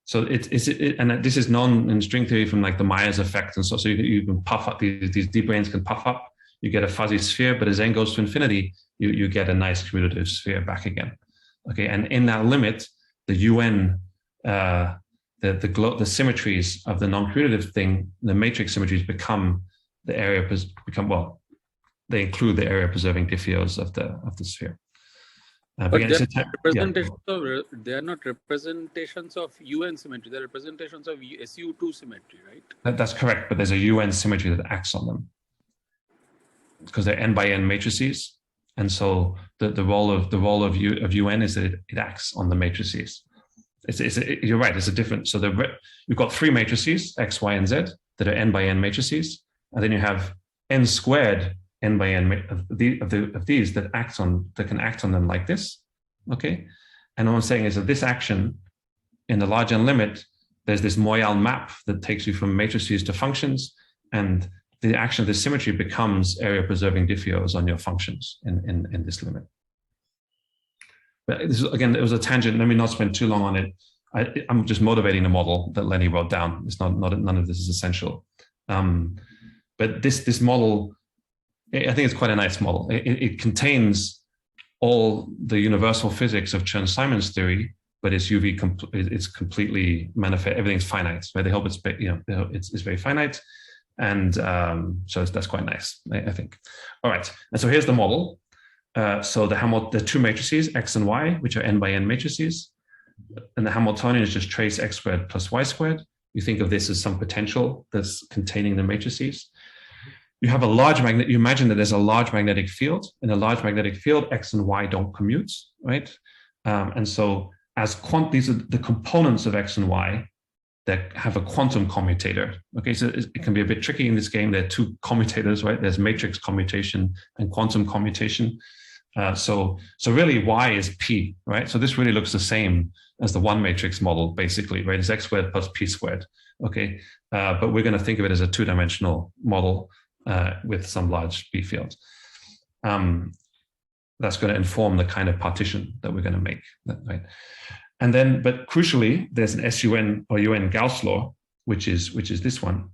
So and this is known in string theory from like the Myers effect, and so you can puff up, these D branes can puff up, you get a fuzzy sphere, but as n goes to infinity, you get a nice commutative sphere back again. Okay, and in that limit, the UN, the symmetries of the non-commutative thing, the matrix symmetries become the area, they include the area preserving diffeos of the sphere. But they are not representations of UN symmetry. They're representations of SU2 symmetry, right? That's correct, but there's a UN symmetry that acts on them because they're n by n matrices, and so the role of UN is that it acts on the matrices. You're right. It's a different. So you've got three matrices X, Y, and Z that are n by n matrices, and then you have n squared n by n of these that can act on them like this, okay? And what I'm saying is that this action in the large n limit, there's this Moyal map that takes you from matrices to functions, and the action of this symmetry becomes area preserving diffeos on your functions in this limit. But this is, again, it was a tangent. Let me not spend too long on it. I'm just motivating the model that Lenny wrote down. It's none of this is essential. But this model, I think it's quite a nice model. It contains all the universal physics of Chern-Simons theory, but it's it's completely manifest. Everything's finite, right? They hope it's very finite, and so that's quite nice, I think. All right, and so here's the model. So the two matrices X and Y, which are n by n matrices, and the Hamiltonian is just trace x squared plus y squared. You think of this as some potential that's containing the matrices. you have a large magnet. You imagine that there's a large magnetic field. In a large magnetic field, X and Y don't commute, right? And so as these are the components of X and Y that have a quantum commutator. Okay, so it can be a bit tricky in this game. There are two commutators, right? There's matrix commutation and quantum commutation. So really Y is P, right? So this really looks the same as the one matrix model, basically, right? It's X squared plus P squared, okay? But we're gonna think of it as a two-dimensional model with some large B field. That's gonna inform the kind of partition that we're gonna make, right? And then, but crucially, there's an SUN or UN Gauss law, which is this one.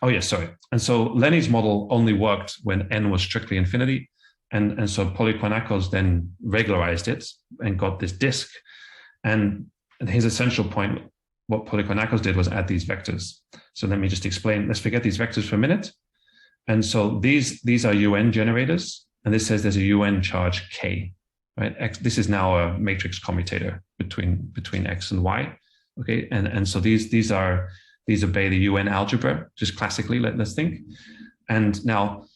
Oh yeah, sorry. And so Lenny's model only worked when N was strictly infinity. And so Polykonakos then regularized it and got this disk. And his essential point, what Polykonakos did was add these vectors. So let me just explain. Let's forget these vectors for a minute. And so these are UN generators. And this says there's a UN charge K, right? X, this is now a matrix commutator between X and Y. Okay. And so these obey the UN algebra, just classically, let's think. And now,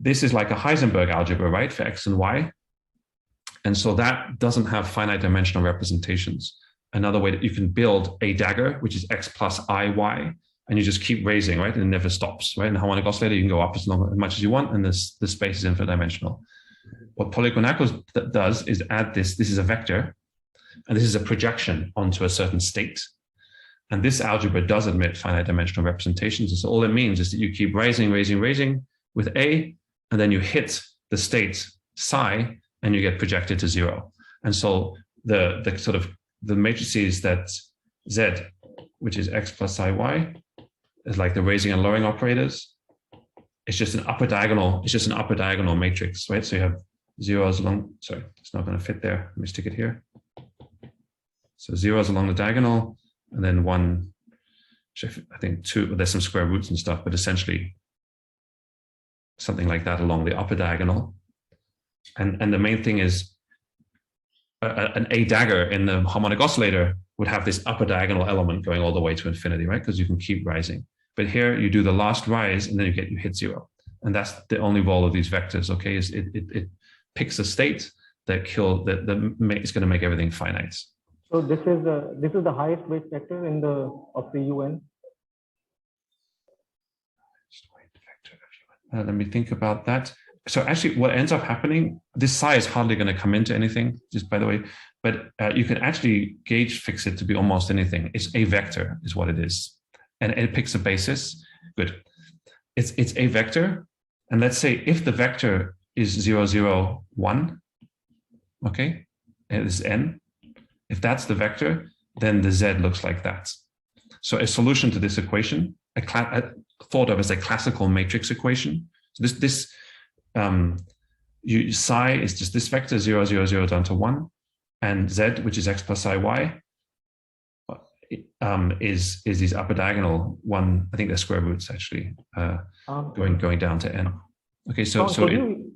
this is like a Heisenberg algebra, right, for X and Y. And so that doesn't have finite dimensional representations. Another way that you can build a dagger, which is X plus IY, and you just keep raising, right, and it never stops, right? In a harmonic oscillator, you can go up as much as you want, and the space is infinite dimensional. What Polykonakos does is add this is a vector, and this is a projection onto a certain state. And this algebra does admit finite dimensional representations. And so all it means is that you keep raising with A, and then you hit the state psi, and you get projected to 0. And so the sort of the matrices that Z, which is X plus IY, is like the raising and lowering operators. It's just an upper diagonal. It's just an upper diagonal matrix, right? So you have zeros along. Sorry, it's not going to fit there. Let me stick it here. So zeros along the diagonal, and then one. I think two. There's some square roots and stuff, but essentially something like that along the upper diagonal. And the main thing is an A dagger in the harmonic oscillator would have this upper diagonal element going all the way to infinity, right? Because you can keep rising. But here you do the last rise and then you hit 0. And that's the only role of these vectors, okay? Is it picks a state that is going to make everything finite. So this is the highest weight vector of the UN. Let me think about that. So actually what ends up happening, this psi is hardly going to come into anything, just by the way, but you can actually gauge fix it to be almost anything. It's a vector is what it is. And it picks a basis. Good. It's a vector. And let's say if the vector is 0, 0, 1, okay, it is n. If that's the vector, then the z looks like that. So a solution to this equation, thought of as a classical matrix equation. So psi is just this vector 0, 0, 0 down to 1, and z, which is x plus iy, is these upper diagonal one. I think they're square roots actually, going down to n. Okay, so could you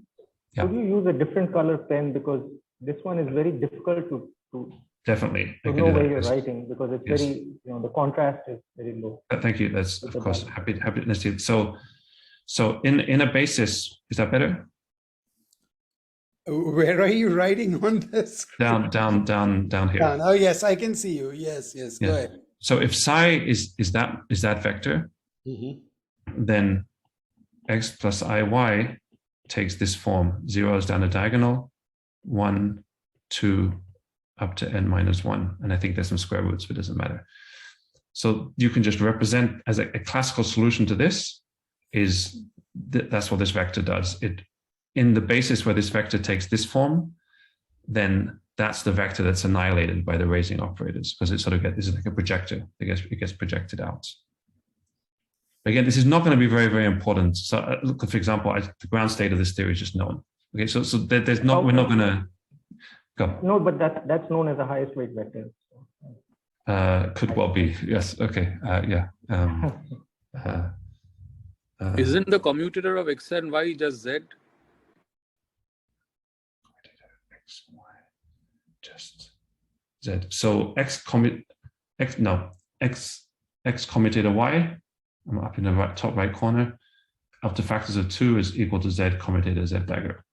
use a different color pen, because this one is very difficult to definitely to know where you're writing, because it's very, the contrast is very low. Thank you. That's of course happy to see it. So in a basis, is that better? Where are you writing on the screen? Down here. Down. Oh yes, I can see you. Yes. Go ahead. So if psi is that vector, then x plus iy takes this form: 0 is down the diagonal, 1, 2, up to n minus 1, and I think there's some square roots, but it doesn't matter. So you can just represent as a classical solution to this is that's what this vector does. It in the basis where this vector takes this form, then that's the vector that's annihilated by the raising operators, because it sort of this is like a projector. It gets projected out. Again, this is not going to be very, very important. So, look, for example, the ground state of this theory is just known. Okay, so there's not. We're not going to go. No, but that's known as the highest weight vector. Could well be. Yes. Okay. Yeah. Isn't the commutator of x and y just z? X, y, just z. So x commutator y. I'm up in the top right corner. up to factors of 2 is equal to Z commutator Z dagger.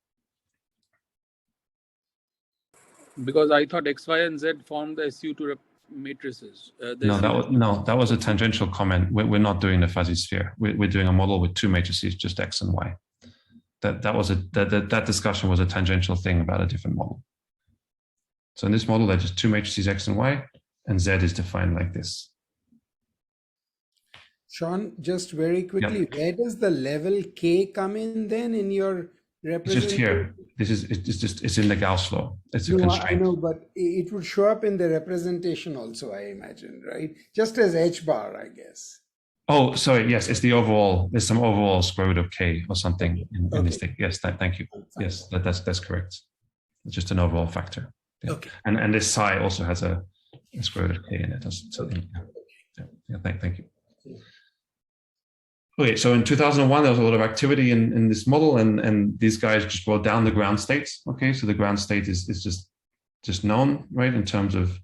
Because I thought X, Y, and Z formed the SU2 matrices. That was a tangential comment. We're not doing the fuzzy sphere. We're doing a model with 2 matrices, just X and Y. That discussion was a tangential thing about a different model. So in this model, there are just 2 matrices X and Y, and Z is defined like this. Sean, just very quickly, where does the level K come in then in your representation? It's just here. It's in the Gauss law. It's a constraint. I know, but it would show up in the representation also, I imagine, right? Just as H bar, I guess. Oh, sorry. Yes, it's the overall. There's some overall square root of K or something in this thing. Yes, thank you. Yes, that's correct. It's just an overall factor. Yeah. Okay. And this psi also has a square root of K in it. Thank you. Okay, so in 2001, there was a lot of activity in this model, and these guys just brought down the ground states. Okay, so the ground state is just known, right, in terms of,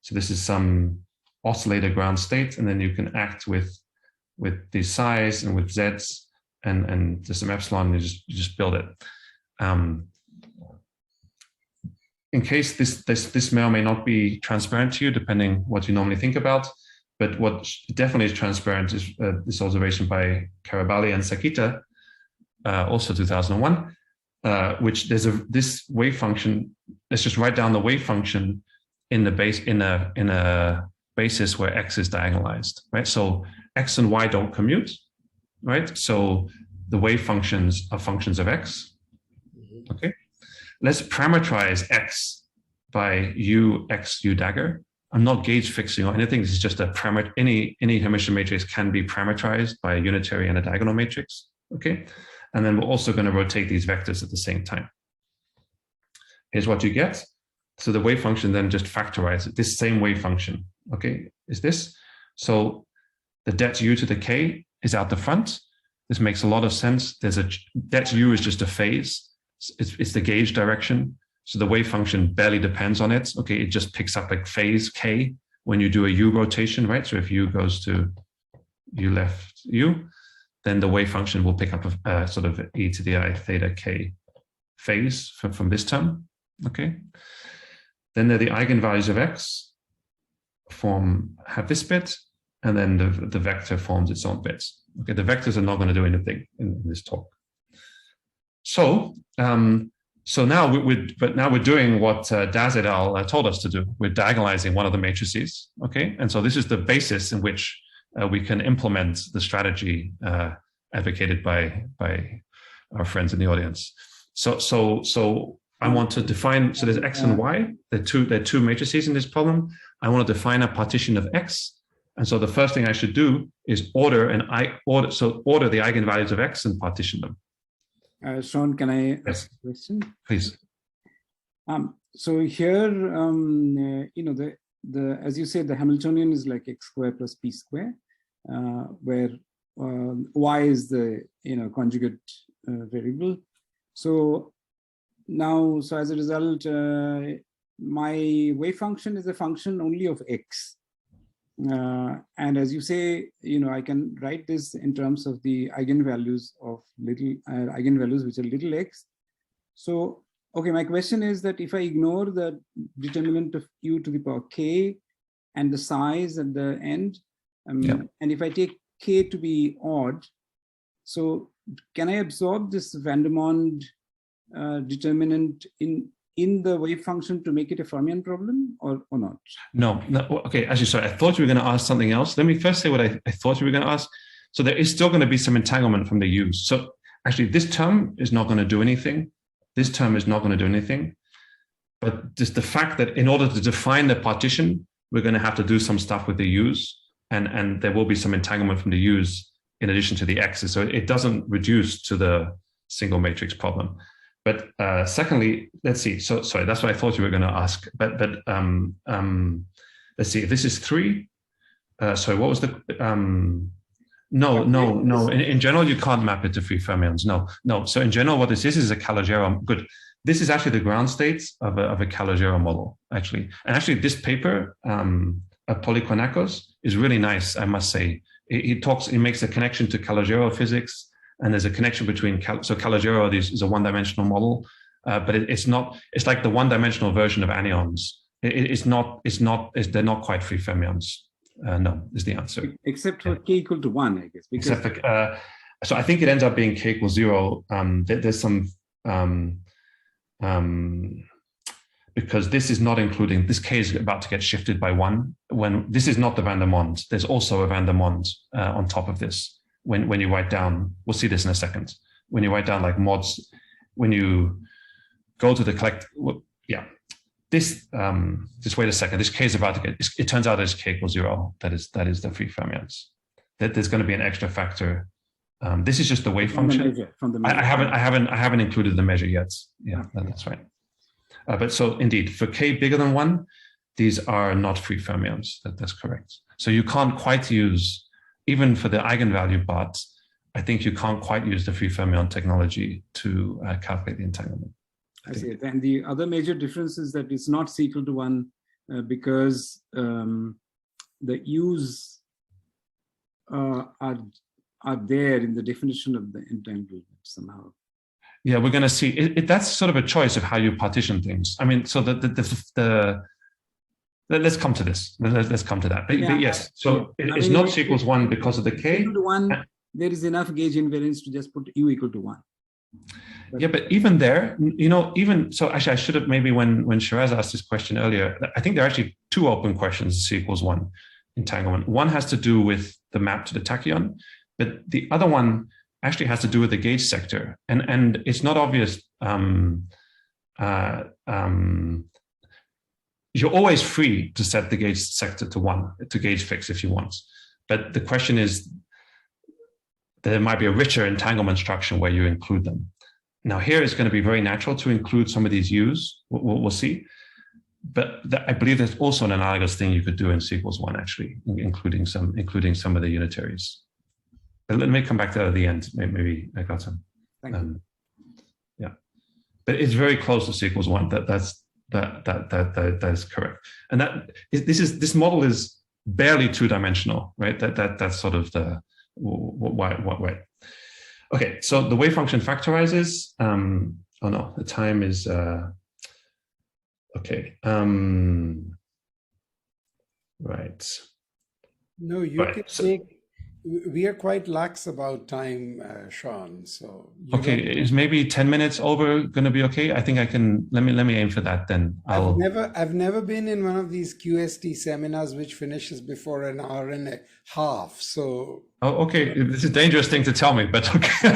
so this is some oscillator ground state, and then you can act with these psi's and with z's and there's some epsilon, and you just build it. In case this may or may not be transparent to you, depending what you normally think about. But what definitely is transparent is this observation by Karabali and Sakita, also 2001, which there's this wave function. Let's just write down the wave function in the base in a basis where x is diagonalized, right? So x and y don't commute, right? So the wave functions are functions of x. Okay, let's parameterize x by u x u dagger. I'm not gauge fixing or anything. This is just a parameter. Any Hermitian matrix can be parameterized by a unitary and a diagonal matrix. Okay, and then we're also going to rotate these vectors at the same time. Here's what you get. So the wave function then just factorizes this same wave function. Okay, is this? So the det u to the k is out the front. This makes a lot of sense. There's a det u is just a phase. It's the gauge direction. So the wave function barely depends on it. Okay, it just picks up a phase k when you do a u rotation, right? So if u goes to u left u, then the wave function will pick up a sort of e to the I theta k phase from this term. Okay. Then there are the eigenvalues of x have this bit, and then the vector forms its own bits. Okay, the vectors are not going to do anything in this talk. So now we're doing what Daz et al. Told us to do. We're diagonalizing one of the matrices. Okay, and so this is the basis in which we can implement the strategy advocated by our friends in the audience. So I want to define. So there's x and y. There are two matrices in this problem. I want to define a partition of x. And so the first thing I should do is order the eigenvalues of x and partition them. Sean, can I ask a question? Please. So here, as you said, the Hamiltonian is like x squared plus p squared, where y is the conjugate variable. So now, as a result, my wave function is a function only of x. And as you say, I can write this in terms of the eigenvalues of eigenvalues which are little x. So, okay, my question is that if I ignore the determinant of u to the power k and the size at the end, and if I take k to be odd, so can I absorb this Vandermonde determinant in the wave function to make it a Fermion problem or not? No. Okay, actually, sorry, I thought you were going to ask something else. Let me first say what I thought you were going to ask. So there is still going to be some entanglement from the u's. So actually, this term is not going to do anything. This term is not going to do anything. But just the fact that in order to define the partition, we're going to have to do some stuff with the u's, and there will be some entanglement from the u's in addition to the x's. So it doesn't reduce to the single matrix problem. But secondly, let's see. So sorry, that's what I thought you were going to ask. But let's see. If this is 3, sorry, what was the? No. In general, you can't map it to free fermions. No. So in general, what this is a Calogero. Good. This is actually the ground state of a Calogero model, actually. And actually, this paper of Polykonakos is really nice, I must say. He makes a connection to Calogero physics and there's a connection between, so Calogero is a one-dimensional model, but it's not, it's like the one-dimensional version of anyons. They're not quite free fermions. No, is the answer. Except for k equal to 1, I guess. Because except for, so I think it ends up being k equals 0. There's some, because this is not including, this k is about to get shifted by 1. When this is not the van der Mond, there's also a van der Mond on top of this. When you write down, we'll see this in a second. When you write down like mods, when you go to the collect, yeah, this, just wait a second, this k is about to get, it turns out it's k equals 0. That is the free fermions. That there's going to be an extra factor. This is just the wave function. From the measure. I haven't included the measure yet. Yeah, that's right. But so indeed, for k bigger than 1, these are not free fermions. That's correct. So you can't quite use, even for the eigenvalue part, I think you can't quite use the free fermion technology to calculate the entanglement. I see. And the other major difference is that it's not c equal to 1 because the u's are there in the definition of the entanglement somehow. Yeah, we're going to see. That's sort of a choice of how you partition things. I mean, so let's come to this. Let's come to that. But yes, so it's not c equals 1 because of the k. Equal to 1, there is enough gauge invariance to just put u equal to 1. Yeah, but even there, you know, even so, actually, I should have maybe when Shiraz asked this question earlier, I think there are actually 2 open questions, c equals 1 entanglement. One has to do with the map to the tachyon, but the other one actually has to do with the gauge sector. And it's not obvious. You're always free to set the gauge sector to 1, to gauge fix if you want. But the question is, there might be a richer entanglement structure where you include them. Now here it's going to be very natural to include some of these U's, we'll see. But I believe there's also an analogous thing you could do in c equals 1 actually, including some of the unitaries. But let me come back to that at the end. Maybe I got some. Thank you. Yeah, but it's very close to c equals 1. That is correct. And this model is barely 2-dimensional, right? That's sort of the why. Okay, so the wave function factorizes. Oh no, the time is okay. Right. No, you can take. We are quite lax about time, Sean. So okay, is maybe 10 minutes over going to be okay? I think I can. Let me aim for that then. I've never been in one of these QST seminars which finishes before an hour and a half. So okay, this is a dangerous thing to tell me, but okay.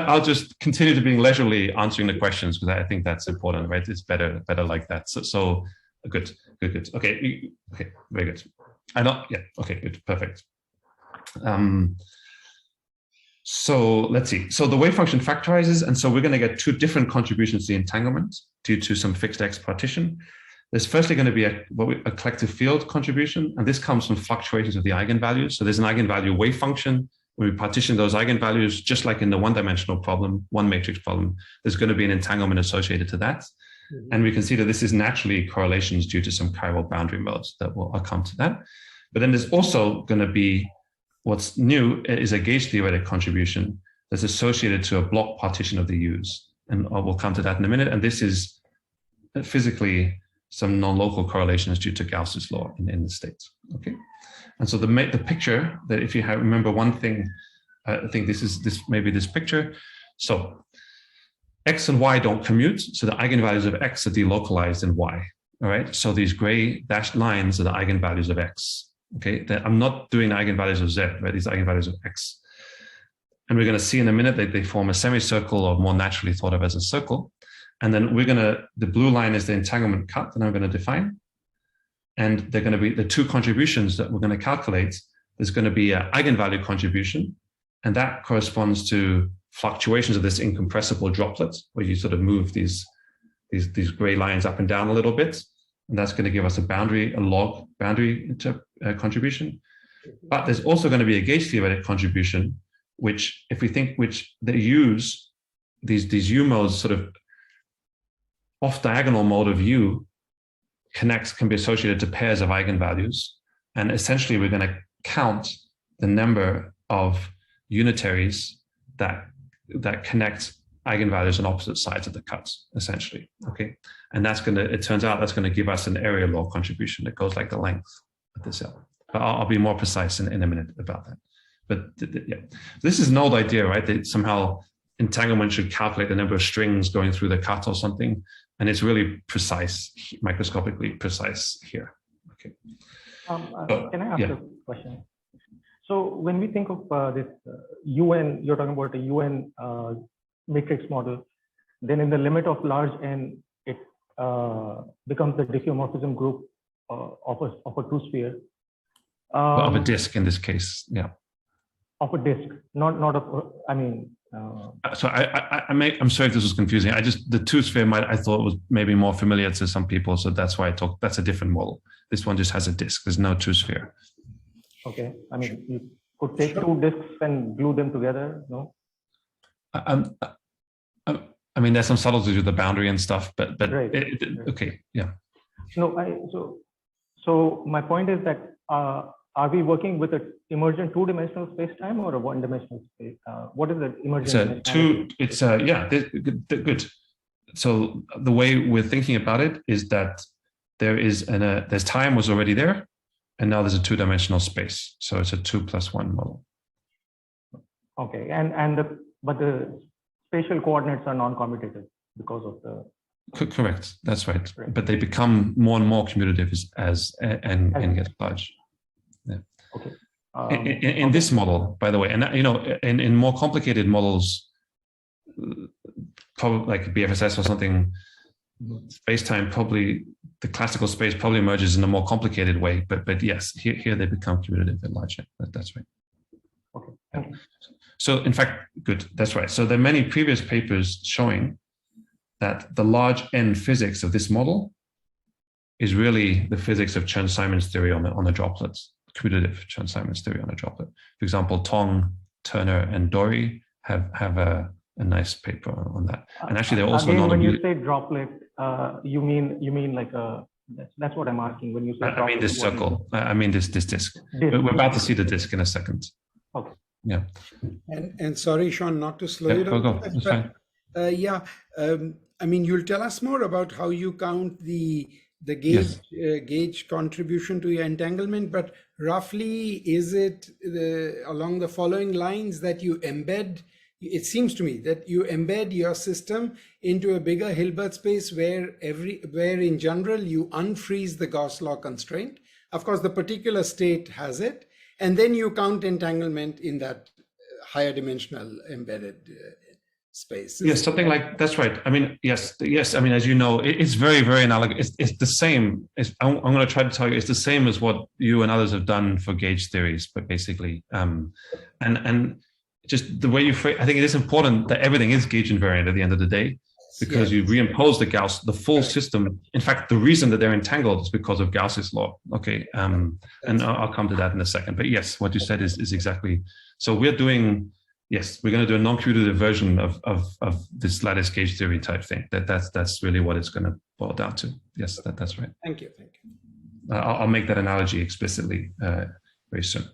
I'll just continue to being leisurely answering the questions because I think that's important, right? It's better like that. So good. Okay, very good. Okay, good, perfect. So let's see. So the wave function factorizes, and so we're going to get 2 different contributions to the entanglement due to some fixed X partition. There's firstly going to be a collective field contribution, and this comes from fluctuations of the eigenvalues. So there's an eigenvalue wave function. When we partition those eigenvalues, just like in the one-dimensional problem, one matrix problem, there's going to be an entanglement associated to that. And we can see that this is naturally correlations due to some chiral boundary modes that I'll come to that. But then there's also going to be, what's new is a gauge theoretic contribution that's associated to a block partition of the U's. And we'll come to that in a minute. And this is physically some non-local correlations due to Gauss's law in the states. Okay. And so the picture that if you remember one thing, I think maybe this picture. So X and Y don't commute, so the eigenvalues of X are delocalized in Y, all right? So these gray dashed lines are the eigenvalues of X, okay? I'm not doing the eigenvalues of Z, right? These eigenvalues of X. And we're gonna see in a minute that they form a semicircle or more naturally thought of as a circle. And then the blue line is the entanglement cut that I'm gonna define. And they're gonna be the 2 contributions that we're gonna calculate. There's gonna be an eigenvalue contribution, and that corresponds to fluctuations of this incompressible droplet, where you sort of move these gray lines up and down a little bit, and that's going to give us a log boundary contribution. But there's also going to be a gauge theoretic contribution, which they use these U modes sort of off diagonal mode of U can be associated to pairs of eigenvalues. And essentially, we're going to count the number of unitaries that connect eigenvalues on opposite sides of the cuts, essentially. Okay, and that's going to, it turns out that's going to give us an area law contribution that goes like the length of the cell. But I'll be more precise in a minute about that. But yeah, this is an old idea, right? That somehow entanglement should calculate the number of strings going through the cut or something, and it's really precise, microscopically precise here. Okay. Can I ask a question? So when we think of this UN, you're talking about a UN matrix model, then in the limit of large n, it becomes the diffeomorphism group of a two-sphere. Of a disk in this case, yeah. Of a disk, not of, I mean. So I'm sorry if this was confusing. The two-sphere I thought was maybe more familiar to some people, so that's why that's a different model. This one just has a disk. There's no two-sphere. Okay, I mean, you could take two disks and glue them together, no? I mean, there's some subtleties with the boundary and stuff, but right. Okay, yeah. No, so my point is that are we working with an emergent two-dimensional space-time or a one-dimensional space? What is the emergent? Good. So the way we're thinking about it is that there's time was already there, and now there's a two-dimensional space. So it's a 2+1 model. Okay, but the spatial coordinates are non-commutative because of the. Correct. That's right. But they become more and more commutative as n gets large. Yeah. Okay. In this model, by the way, and in more complicated models, probably like BFSS or something, space-time probably, the classical space probably emerges in a more complicated way. But yes, here they become commutative at large. That's right. Okay. Thank you. So in fact, good. That's right. So there are many previous papers showing that the large N physics of this model is really the physics of Chern-Simons theory on the droplets, commutative Chern-Simons theory on a droplet. For example, Tong, Turner, and Dory have a nice paper on that. And actually, they're also again, when you say droplet, you mean like a. That's what I'm asking. When you say I mean this circle. I mean this disk. We're about to see the disk in a second. Okay. Yeah. And sorry, Sean, not to slow you down. Go. That's fine. I mean, you'll tell us more about how you count the gauge contribution to your entanglement, but roughly, is it along the following lines that you embed? It seems to me that you embed your system into a bigger Hilbert space where in general you unfreeze the Gauss law constraint. Of course, the particular state has it, and then you count entanglement in that higher dimensional embedded space. Yes, something like that's right. I mean, yes. I mean, as you know, it's very, very analogous. It's the same. I'm going to try to tell you, it's the same as what you and others have done for gauge theories, but basically, and just the way you frame. I think it is important that everything is gauge invariant at the end of the day, because you reimpose the Gauss, the full system. In fact, the reason that they're entangled is because of Gauss's law. Okay, and I'll come to that in a second. But yes, what you said is exactly. So we're doing. Yes, we're going to do a non-commutative version of this lattice gauge theory type thing. That's really what it's going to boil down to. Yes, that's right. Thank you. I'll make that analogy explicitly very soon.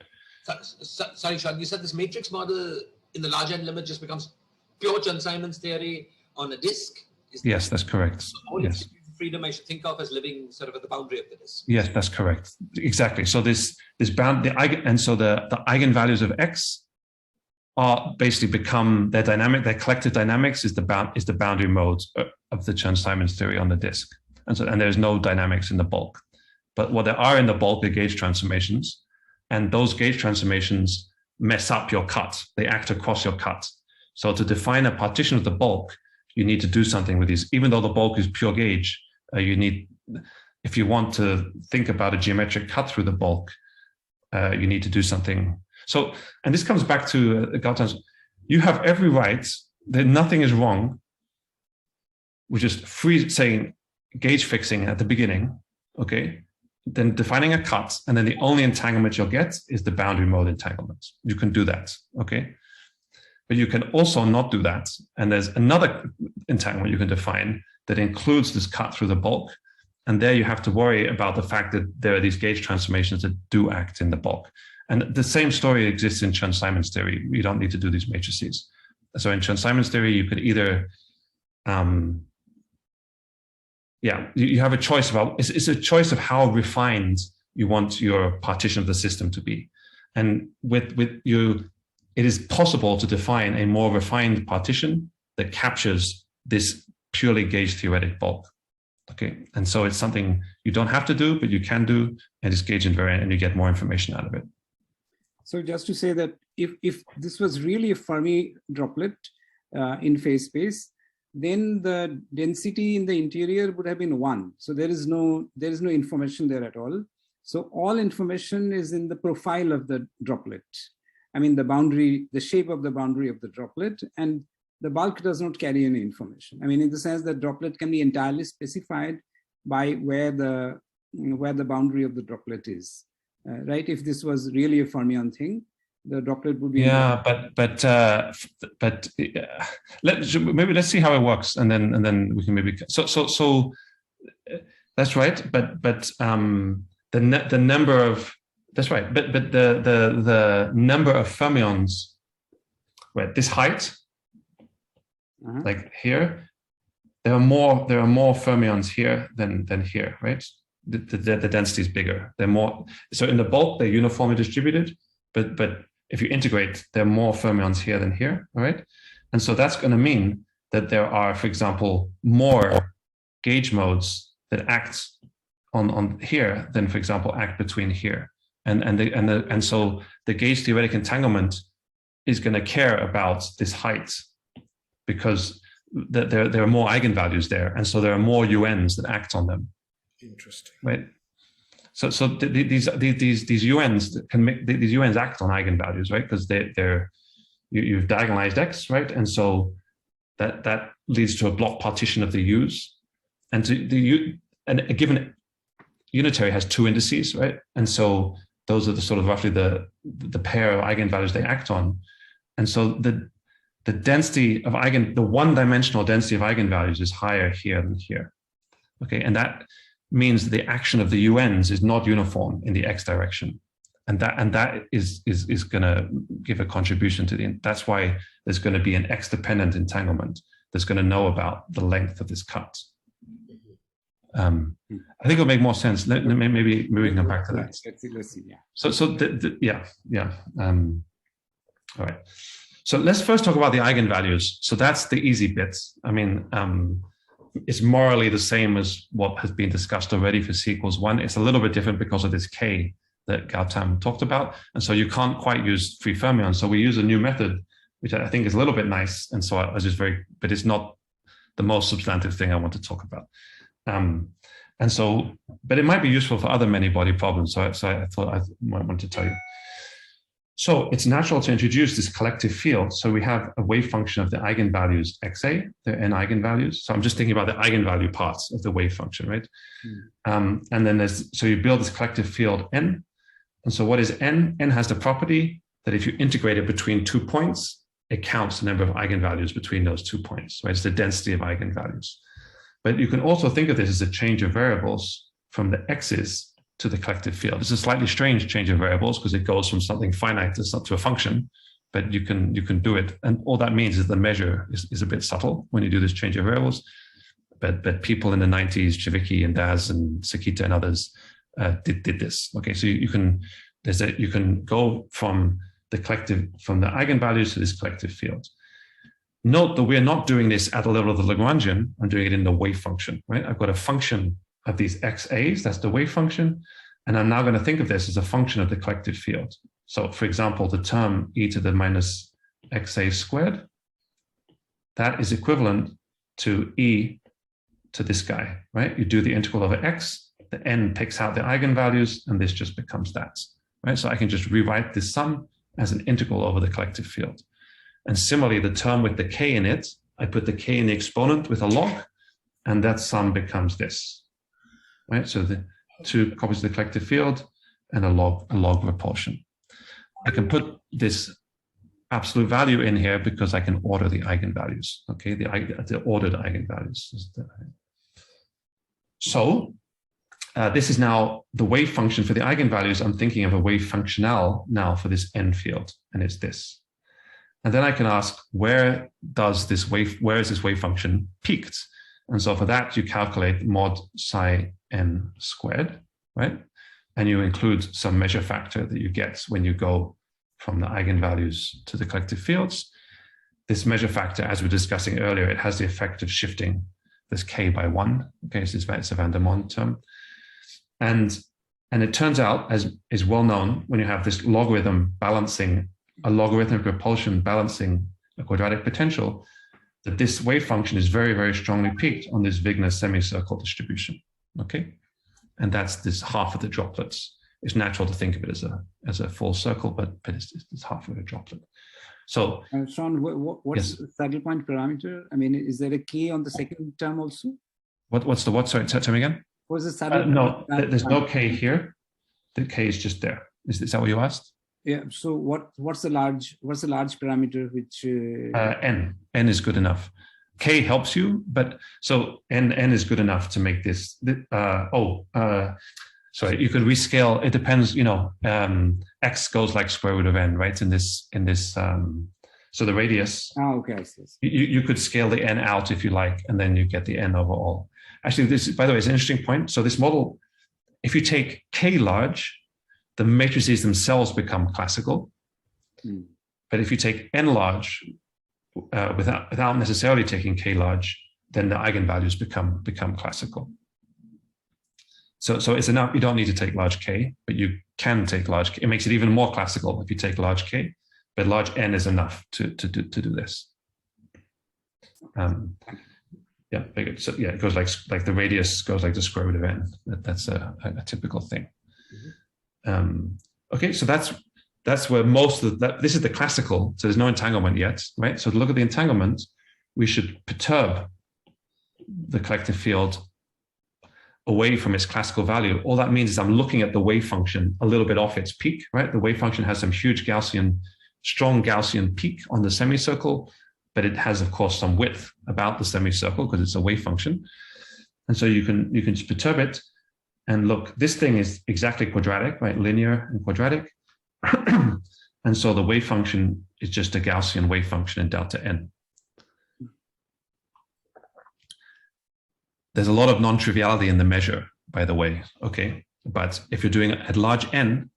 Sorry, Sean, you said this matrix model in the large N limit just becomes pure Chern-Simons theory on a disk? Yes, that's correct. So the only freedom I should think of as living sort of at the boundary of the disk. Yes, that's correct. Exactly. So the eigenvalues of X are basically become their collective dynamics is the boundary modes of the Chern-Simons theory on the disk. And there's no dynamics in the bulk. But what there are in the bulk are gauge transformations. And those gauge transformations mess up your cut. They act across your cut. So to define a partition of the bulk, you need to do something with these. Even though the bulk is pure gauge, if you want to think about a geometric cut through the bulk, you need to do something. So, and this comes back to Gautam's, you have every right that nothing is wrong with just saying gauge fixing at the beginning, okay? Then defining a cut, and then the only entanglement you'll get is the boundary mode entanglement. You can do that, okay? But you can also not do that. And there's another entanglement you can define that includes this cut through the bulk. And there you have to worry about the fact that there are these gauge transformations that do act in the bulk. And the same story exists in Chern-Simons theory. You don't need to do these matrices. So in Chern-Simons theory, you could either, you have a choice about, it's a choice of how refined you want your partition of the system to be. And with you, it is possible to define a more refined partition that captures this purely gauge theoretic bulk. Okay, and so it's something you don't have to do, but you can do, and it's gauge invariant, and you get more information out of it. So just to say that if this was really a Fermi droplet in phase space, then the density in the interior would have been 1. So there is no information there at all. So all information is in the profile of the droplet. I mean, the boundary, the shape of the boundary of the droplet, and the bulk does not carry any information. I mean, in the sense that droplet can be entirely specified by where the boundary of the droplet is, right? If this was really a fermion thing, the droplet would be. Yeah, maybe let's see how it works, and then we can maybe. So that's right. But the number of, that's right. But the number of fermions, right? This height. Like here, there are more fermions here than here, right? The density is bigger. They're more, so in the bulk they're uniformly distributed, but if you integrate, there are more fermions here than here, all right? And so that's going to mean that there are, for example, more gauge modes that act on here than, for example, act between here, and so the gauge theoretic entanglement is going to care about this height, because there are more eigenvalues there, and so there are more UNs that act on them. Interesting, right? So these UNs can make, these UNs act on eigenvalues, right? Because you've diagonalized X, right? And so that leads to a block partition of the U's, and and a given unitary has 2 indices, right? And so those are the sort of roughly the pair of eigenvalues they act on, and so the density of the one-dimensional density of eigenvalues is higher here than here. Okay, and that means the action of the UNs is not uniform in the X direction, and that is going to give a contribution to that's why there's going to be an X-dependent entanglement that's going to know about the length of this cut. I think it'll make more sense. Maybe we can come back to that. Let's see. Yeah. So all right. So let's first talk about the eigenvalues. So that's the easy bit. I mean, it's morally the same as what has been discussed already for C = 1. It's a little bit different because of this K that Gautam talked about. And so you can't quite use free fermions. So we use a new method, which I think is a little bit nice. And so I was just but it's not the most substantive thing I want to talk about. But it might be useful for other many body problems. So I thought I might want to tell you. So it's natural to introduce this collective field. So we have a wave function of the eigenvalues XA, there are n eigenvalues. So I'm just thinking about the eigenvalue parts of the wave function, right? And then so you build this collective field N. And so what is N? N has the property that if you integrate it between 2 points, it counts the number of eigenvalues between those 2 points, right? It's the density of eigenvalues. But you can also think of this as a change of variables from the X's to the collective field. It's a slightly strange change of variables because it goes from something finite to a function, but you can do it. And all that means is the measure is a bit subtle when you do this change of variables. But people in the 90s, Chavicki and Daz and Sakita and others did this. Okay, so you can go from the eigenvalues to this collective field. Note that we're not doing this at the level of the Lagrangian. I'm doing it in the wave function, right? I've got a function of these XAs, that's the wave function. And I'm now going to think of this as a function of the collective field. So for example, the term e to the minus XA squared, that is equivalent to e to this guy, right? You do the integral over x, the n takes out the eigenvalues, and this just becomes that, right? So I can just rewrite this sum as an integral over the collective field. And similarly, the term with the k in it, I put the k in the exponent with a log, and that sum becomes this. Right, so the 2 copies of the collective field and a log repulsion. I can put this absolute value in here because I can order the eigenvalues. Okay, the ordered eigenvalues. So this is now the wave function for the eigenvalues. I'm thinking of a wave functional now for this n field, and it's this. And then I can ask, where is this wave function peaked? And so for that, you calculate mod psi n squared, right? And you include some measure factor that you get when you go from the eigenvalues to the collective fields. This measure factor, as we were discussing earlier, it has the effect of shifting this k by 1. Okay, so it's a van der Monde term. And it turns out, as is well known, when you have this logarithm balancing, a logarithmic repulsion balancing a quadratic potential, that this wave function is very, very strongly peaked on this Wigner semicircle distribution. Okay, and that's this half of the droplets. It's natural to think of it as a full circle, but it's half of a droplet. So, Sean, what's the saddle point parameter? I mean, is there a k on the second term also? What's the what? Sorry, tell me again. What's the saddle? No, there's no k here. The k is just there. Is that what you asked? Yeah. So what's the large parameter which? N is good enough. K helps you, but so n is good enough to make this. Sorry, you could rescale. It depends. X goes like square root of n, right? In this. So the radius. Oh, okay. I see. You could scale the n out if you like, and then you get the n over all. Actually, this, by the way, is an interesting point. So this model, if you take k large, the matrices themselves become classical. But if you take n large, without necessarily taking k large, then the eigenvalues become classical. So it's enough. You don't need to take large k, but you can take large k. It makes it even more classical if you take large k, but large n is enough to do this. Yeah, very good. So yeah, it goes like the radius goes like the square root of n. That's a typical thing. Okay, so that's where most of that. This is the classical. So there's no entanglement yet, right? So to look at the entanglement, we should perturb the collective field away from its classical value. All that means is I'm looking at the wave function a little bit off its peak, right? The wave function has some huge strong Gaussian peak on the semicircle, but it has, of course, some width about the semicircle because it's a wave function. And so you can just perturb it and look, this thing is exactly quadratic, right? Linear and quadratic. And so the wave function is just a Gaussian wave function in delta n. There's a lot of non-triviality in the measure, by the way, okay? But if you're doing it at large n,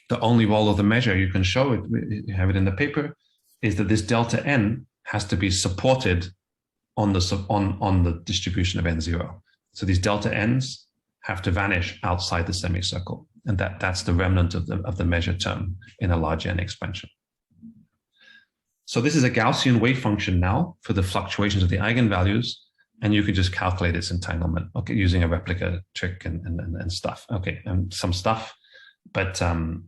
the only role of the measure, you can show it, you have it in the paper, is that this delta n has to be supported on the distribution of n0. So these delta n's have to vanish outside the semicircle. And that's the remnant of the measure term in a large n expansion. So this is a Gaussian wave function now for the fluctuations of the eigenvalues. And you can just calculate its entanglement, okay, using a replica trick and stuff. Okay, and some stuff, but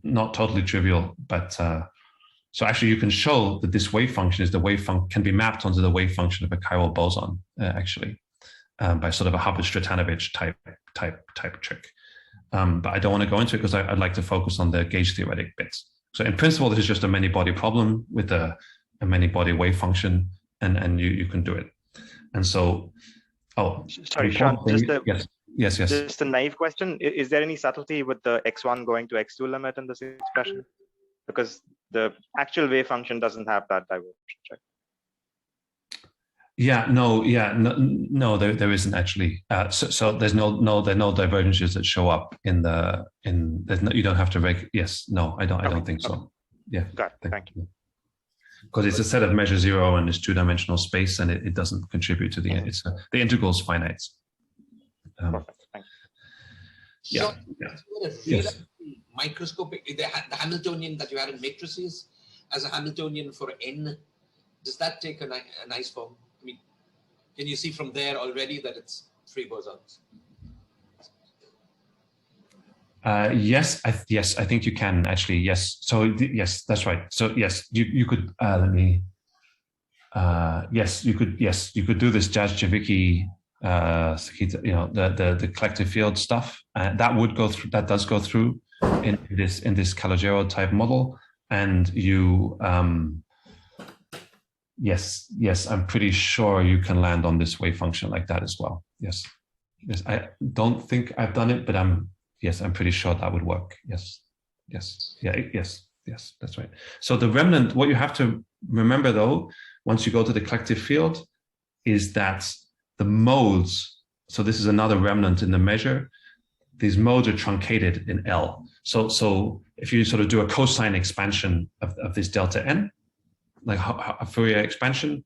not totally trivial. But so actually, you can show that this wave function is the wave function can be mapped onto the wave function of a chiral boson, actually, by sort of a Hubbard-Stratanovich type trick. But I don't want to go into it because I'd like to focus on the gauge theoretic bits. So in principle, this is just a many-body problem with a many-body wave function, and you can do it. And so, sorry, Sean, yes. Just a naive question. Is there any subtlety with the x1 going to x2 limit in this expression? Because the actual wave function doesn't have that divergence, right? No, there isn't actually. So there are no divergences that show up you don't have to I don't think so. Yeah. Got it. Thank you. Because it's a set of measure zero and it's two-dimensional space, and it doesn't contribute to the integral is finite. Perfect. Thank you. So, yes. Microscopic, the Hamiltonian that you had in matrices as a Hamiltonian for n, does that take a nice form? I mean, can you see from there already that it's free bosons? Yes, I think you can actually. Yes, so yes, that's right. So yes, you could. You could do this Jazjevicki, the collective field stuff. That would go through. That does go through in this Calogero type model, and you. Yes, I'm pretty sure you can land on this wave function like that as well. Yes. Yes, I don't think I've done it, but I'm pretty sure that would work. Yes, that's right. So the remnant, what you have to remember though, once you go to the collective field, is that the modes, so this is another remnant in the measure, these modes are truncated in L. So if you sort of do a cosine expansion of this delta n, like a Fourier expansion,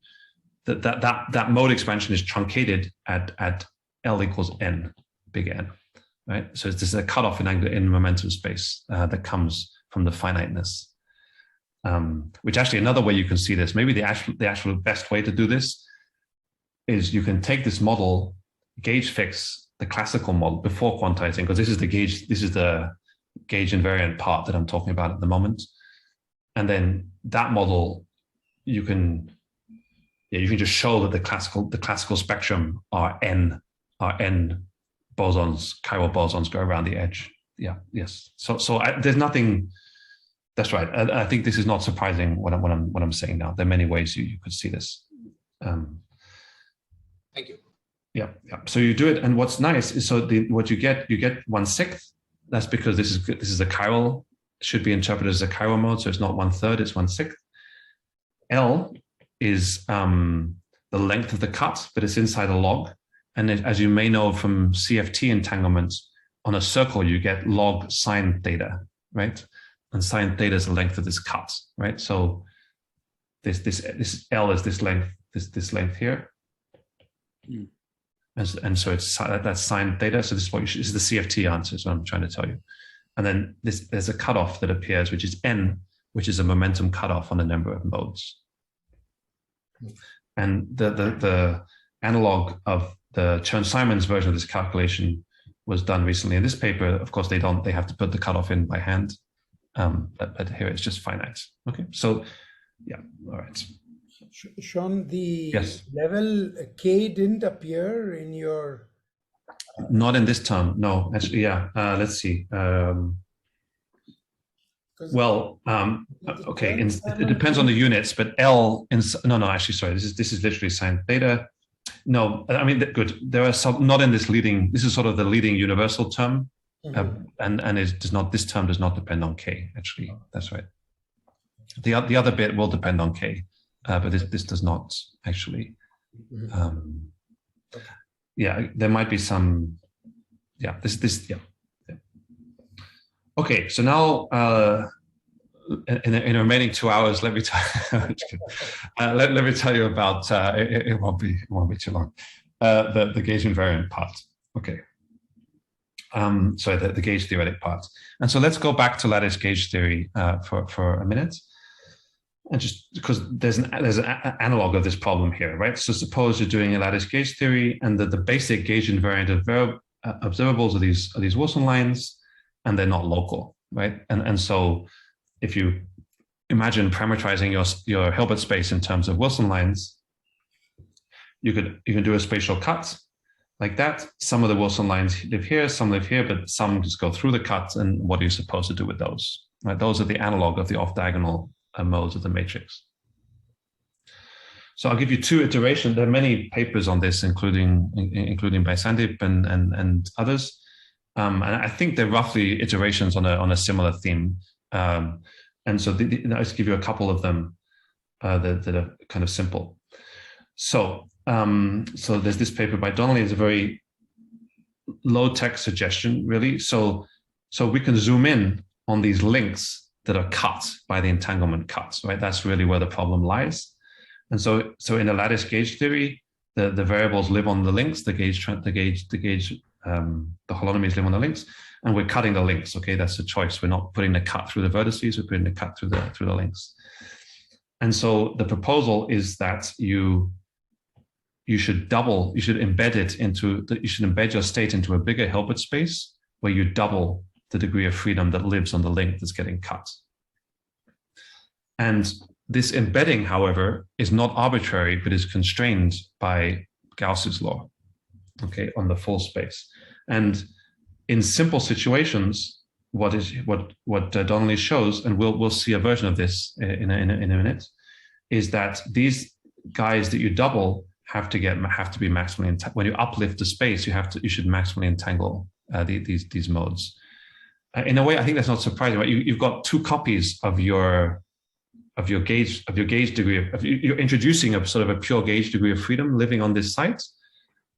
that mode expansion is truncated at L equals n, big N, right? So this is a cutoff in momentum space that comes from the finiteness. Which actually another way you can see this, maybe the actual best way to do this is you can take this model, gauge fix the classical model before quantizing, because this is the gauge invariant part that I'm talking about at the moment. And then that model, you can just show that the classical spectrum are n bosons, chiral bosons go around the edge. Yes. So there's nothing. That's right. I think this is not surprising what I'm saying now. There are many ways you could see this. Thank you. Yeah. So you do it, and what's nice is what you get 1/6. That's because this is a chiral. Should be interpreted as a chiral mode, so it's not 1/3, it's 1/6. L is the length of the cut, but it's inside a log. And as you may know from CFT entanglements, on a circle you get log sine theta, right? And sine theta is the length of this cut, right? So this L is this length here. Mm. And so that's sine theta. So this is the CFT answer, is what I'm trying to tell you. And then there's a cutoff that appears, which is n, which is a momentum cutoff on a number of modes. And the analog of the Chern-Simons version of this calculation was done recently in this paper. Of course, they have to put the cutoff in by hand. But here it's just finite. Okay, so yeah, all right. Sean, the level K didn't appear in your... Not in this term, no. Actually, yeah. Let's see. Okay. It depends on the units, but L no. Actually, sorry. This is literally sine theta. No, I mean, good. There are some not in this leading. This is sort of the leading universal term, and it does not. This term does not depend on K. Actually, that's right. The other bit will depend on K, but this does not actually. Yeah, there might be some. Yeah, yeah. Okay, so now in the remaining 2 hours, let me tell you about. It won't be too long. The gauge invariant part. Okay. Sorry, the gauge theoretic part. And so let's go back to lattice gauge theory for a minute, and just because there's an analog of this problem here, right? So suppose you're doing a lattice gauge theory, and the basic gauge invariant observables are these Wilson lines, and they're not local, right? And so if you imagine parameterizing your Hilbert space in terms of Wilson lines, you can do a spatial cut like that. Some of the Wilson lines live here, some live here, but some just go through the cut. And what are you supposed to do with those? Right? Those are the analog of the off-diagonal modes of the matrix. So I'll give you two iterations. There are many papers on this, including by Sandeep and others. And I think they're roughly iterations on a similar theme. And so I'll just give you a couple of them that are kind of simple. So there's this paper by Donnelly. It's a very low-tech suggestion, really. So we can zoom in on these links that are cut by the entanglement cuts, right? That's really where the problem lies. And so in a lattice gauge theory, the variables live on the links, the holonomies live on the links, and we're cutting the links. Okay, that's the choice. We're not putting the cut through the vertices, we're putting the cut through the links. And so the proposal is that you should embed your state into a bigger Hilbert space where you double the degree of freedom that lives on the link that's getting cut. And this embedding, however, is not arbitrary, but is constrained by Gauss's law, okay, on the full space. And in simple situations, what Donnelly shows, and we'll see a version of this in a minute, is that these guys that you double have to be maximally when you uplift the space, you should maximally entangle these modes. In a way, I think that's not surprising, right? You've got two copies of your gauge degree. You're introducing a sort of a pure gauge degree of freedom living on this site,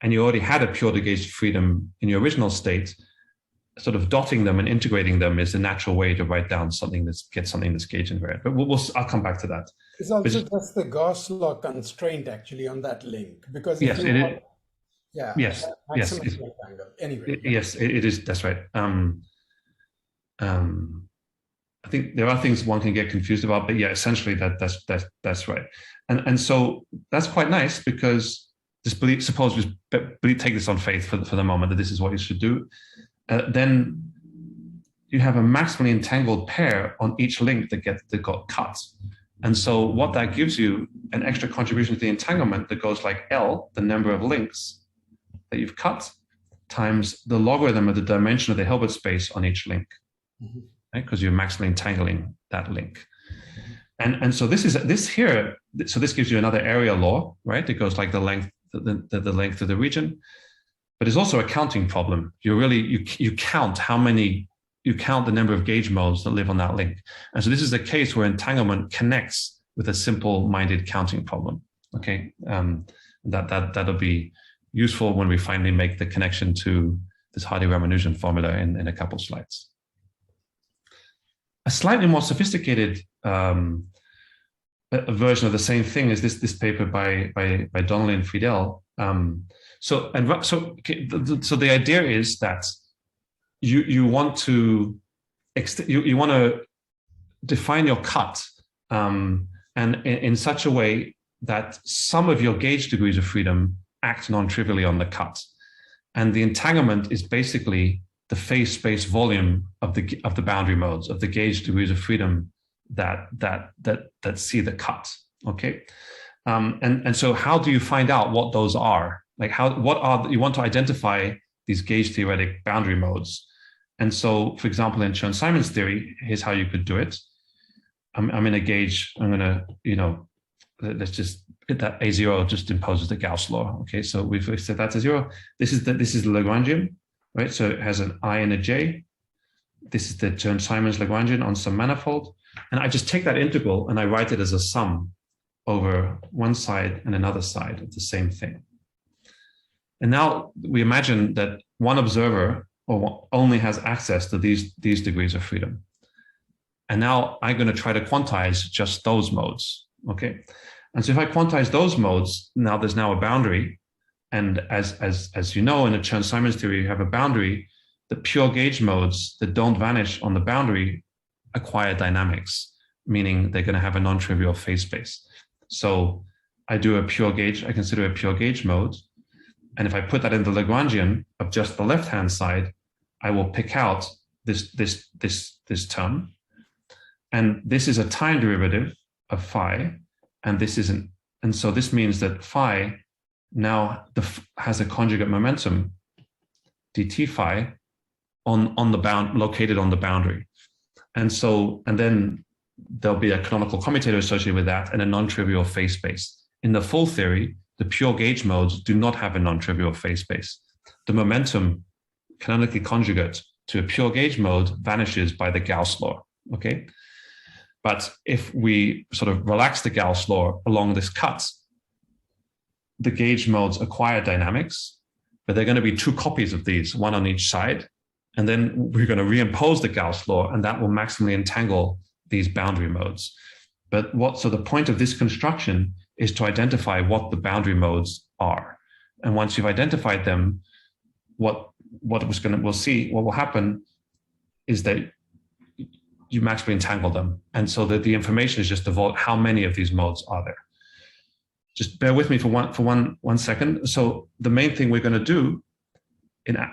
and you already had a pure gauge freedom in your original state. Sort of dotting them and integrating them is the natural way to write down something that's gauge invariant. But I'll come back to that. It's also just the Gauss law constraint actually on that link, because yes, anyway. Yes, it is. That's right. I think there are things one can get confused about, but yeah, essentially that's right. And so that's quite nice, because suppose we take this on faith for the moment that this is what you should do. Then you have a maximally entangled pair on each link that got cut. And so what that gives you, an extra contribution to the entanglement that goes like L, the number of links that you've cut, times the logarithm of the dimension of the Hilbert space on each link, right? Because you're maximally entangling that link. And so this gives you another area law, right? It goes like the length of the region. But it's also a counting problem. You count the number of gauge modes that live on that link. And so this is a case where entanglement connects with a simple-minded counting problem. Okay, that'll be useful when we finally make the connection to this Hardy-Ramanujan formula in a couple slides. A slightly more sophisticated version of the same thing is this paper by Donnelly and Friedel. So the idea is that you want to define your cut and in such a way that some of your gauge degrees of freedom act non-trivially on the cut, and the entanglement is basically the phase space volume of the boundary modes of the gauge degrees of freedom that see the cut. Okay, and so how do you find out what those are? Like you want to identify these gauge theoretic boundary modes. And so, for example, in Chern-Simons theory, here's how you could do it. I'm in a gauge, I'm gonna, let's just hit that A0 just imposes the Gauss law. Okay, so we've said that's a 0. This is the Lagrangian, right? So it has an I and a J. This is the Chern-Simons Lagrangian on some manifold. And I just take that integral and I write it as a sum over one side and another side of the same thing. And now we imagine that one observer only has access to these degrees of freedom. And now I'm going to try to quantize just those modes, okay? And so if I quantize those modes, now there's now a boundary. And as you know, in a Chern-Simons theory, you have a boundary. The pure gauge modes that don't vanish on the boundary acquire dynamics, meaning they're going to have a non-trivial phase space. So I do a pure gauge, I consider a pure gauge mode. And if I put that in the Lagrangian of just the left-hand side, I will pick out this term. And this is a time derivative of phi. And so this means that phi now has a conjugate momentum, dt phi, located on the boundary. And then there'll be a canonical commutator associated with that and a non-trivial phase space. In the full theory, the pure gauge modes do not have a non-trivial phase space. The momentum canonically conjugate to a pure gauge mode vanishes by the Gauss law, okay? But if we sort of relax the Gauss law along this cut, the gauge modes acquire dynamics, but they're going to be two copies of these, one on each side. And then we're going to reimpose the Gauss law, and that will maximally entangle these boundary modes. So the point of this construction is to identify what the boundary modes are. And once you've identified them, what will happen is that you maximally entangle them. And so that the information is just about how many of these modes are there. Just bear with me for one second. So the main thing we're going to do,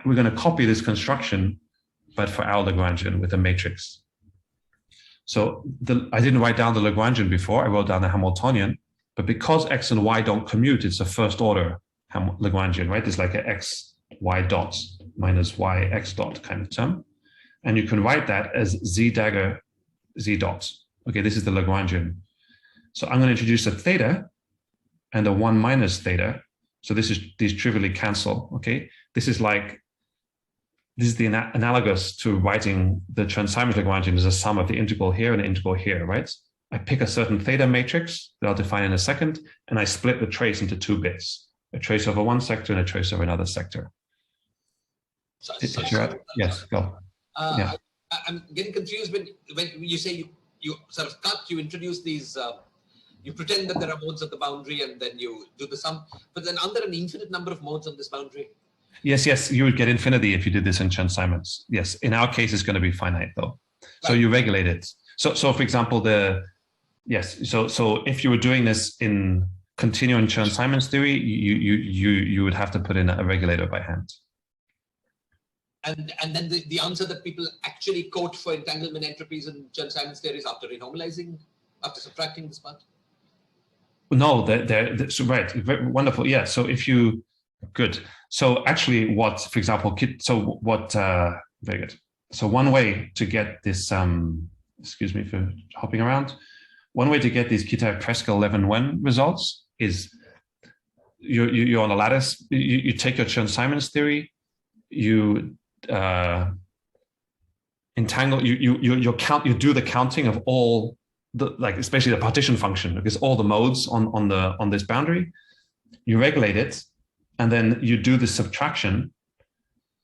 we're going to copy this construction, but for our Lagrangian with a matrix. So I didn't write down the Lagrangian before, I wrote down the Hamiltonian, but because x and y don't commute, it's a first order Lagrangian, right? It's like an x, y dot minus y, x dot kind of term. And you can write that as z dagger, z dot. Okay, this is the Lagrangian. So I'm going to introduce a theta and a 1 minus theta So these trivially cancel, okay? This is the analogous to writing the Chern-Simons Lagrangian as a sum of the integral here and the integral here, right? I pick a certain theta matrix that I'll define in a second, and I split the trace into 2 bits, a trace over one sector and a trace over another sector. Yes, go. Yeah. I'm getting confused when you say you sort of cut, you introduce these, you pretend that there are modes at the boundary and then you do the sum, but then aren't there an infinite number of modes on this boundary? Yes, you would get infinity if you did this in Chern-Simons. Yes, in our case, it's going to be finite though. Right. So you regulate it. So for example, so if you were doing this in continuing Chern-Simons theory, you would have to put in a regulator by hand. And then the answer that people actually quote for entanglement entropies in Chern-Simons theory is after renormalizing, after subtracting this part? No, so right, very wonderful. Yeah, so if you, good. So actually for example, very good. So one way to get this, excuse me for hopping around, one way to get these Kitaev-Preskill-Levin-Wen results is you're on a lattice, you take your Chern-Simons theory, you entangle, you do the counting of all especially the partition function, because all the modes on this boundary, you regulate it, and then you do the subtraction,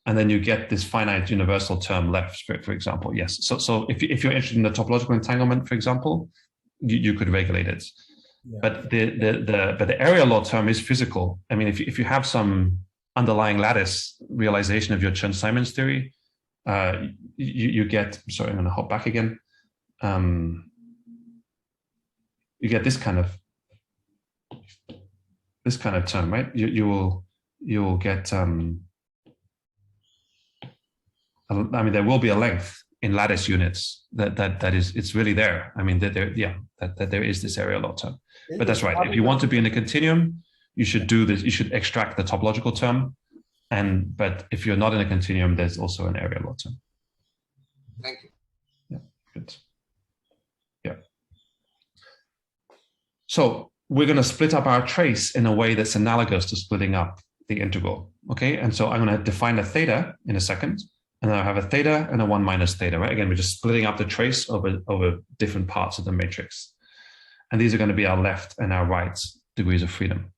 and then you get this finite universal term left, for example. Yes. So if you're interested in the topological entanglement, for example, you could regulate it. Yeah. But the area law term is physical. I mean, if you have some underlying lattice realization of your Chern-Simons theory, you get. Sorry, I'm going to hop back again. You get this kind of term, right? You'll get. I mean, there will be a length in lattice units that is, it's really there. I mean, that there is this area law term. But that's right. If you want to be in a continuum, you should do this. You should extract the topological term, but if you're not in a continuum, there's also an area law term. Thank you. Yeah. Good. Yeah. So we're going to split up our trace in a way that's analogous to splitting up the integral. Okay. And so I'm going to define a theta in a second, and then I have a theta and a 1 minus theta, right? Again, we're just splitting up the trace over different parts of the matrix. And these are going to be our left and our right degrees of freedom.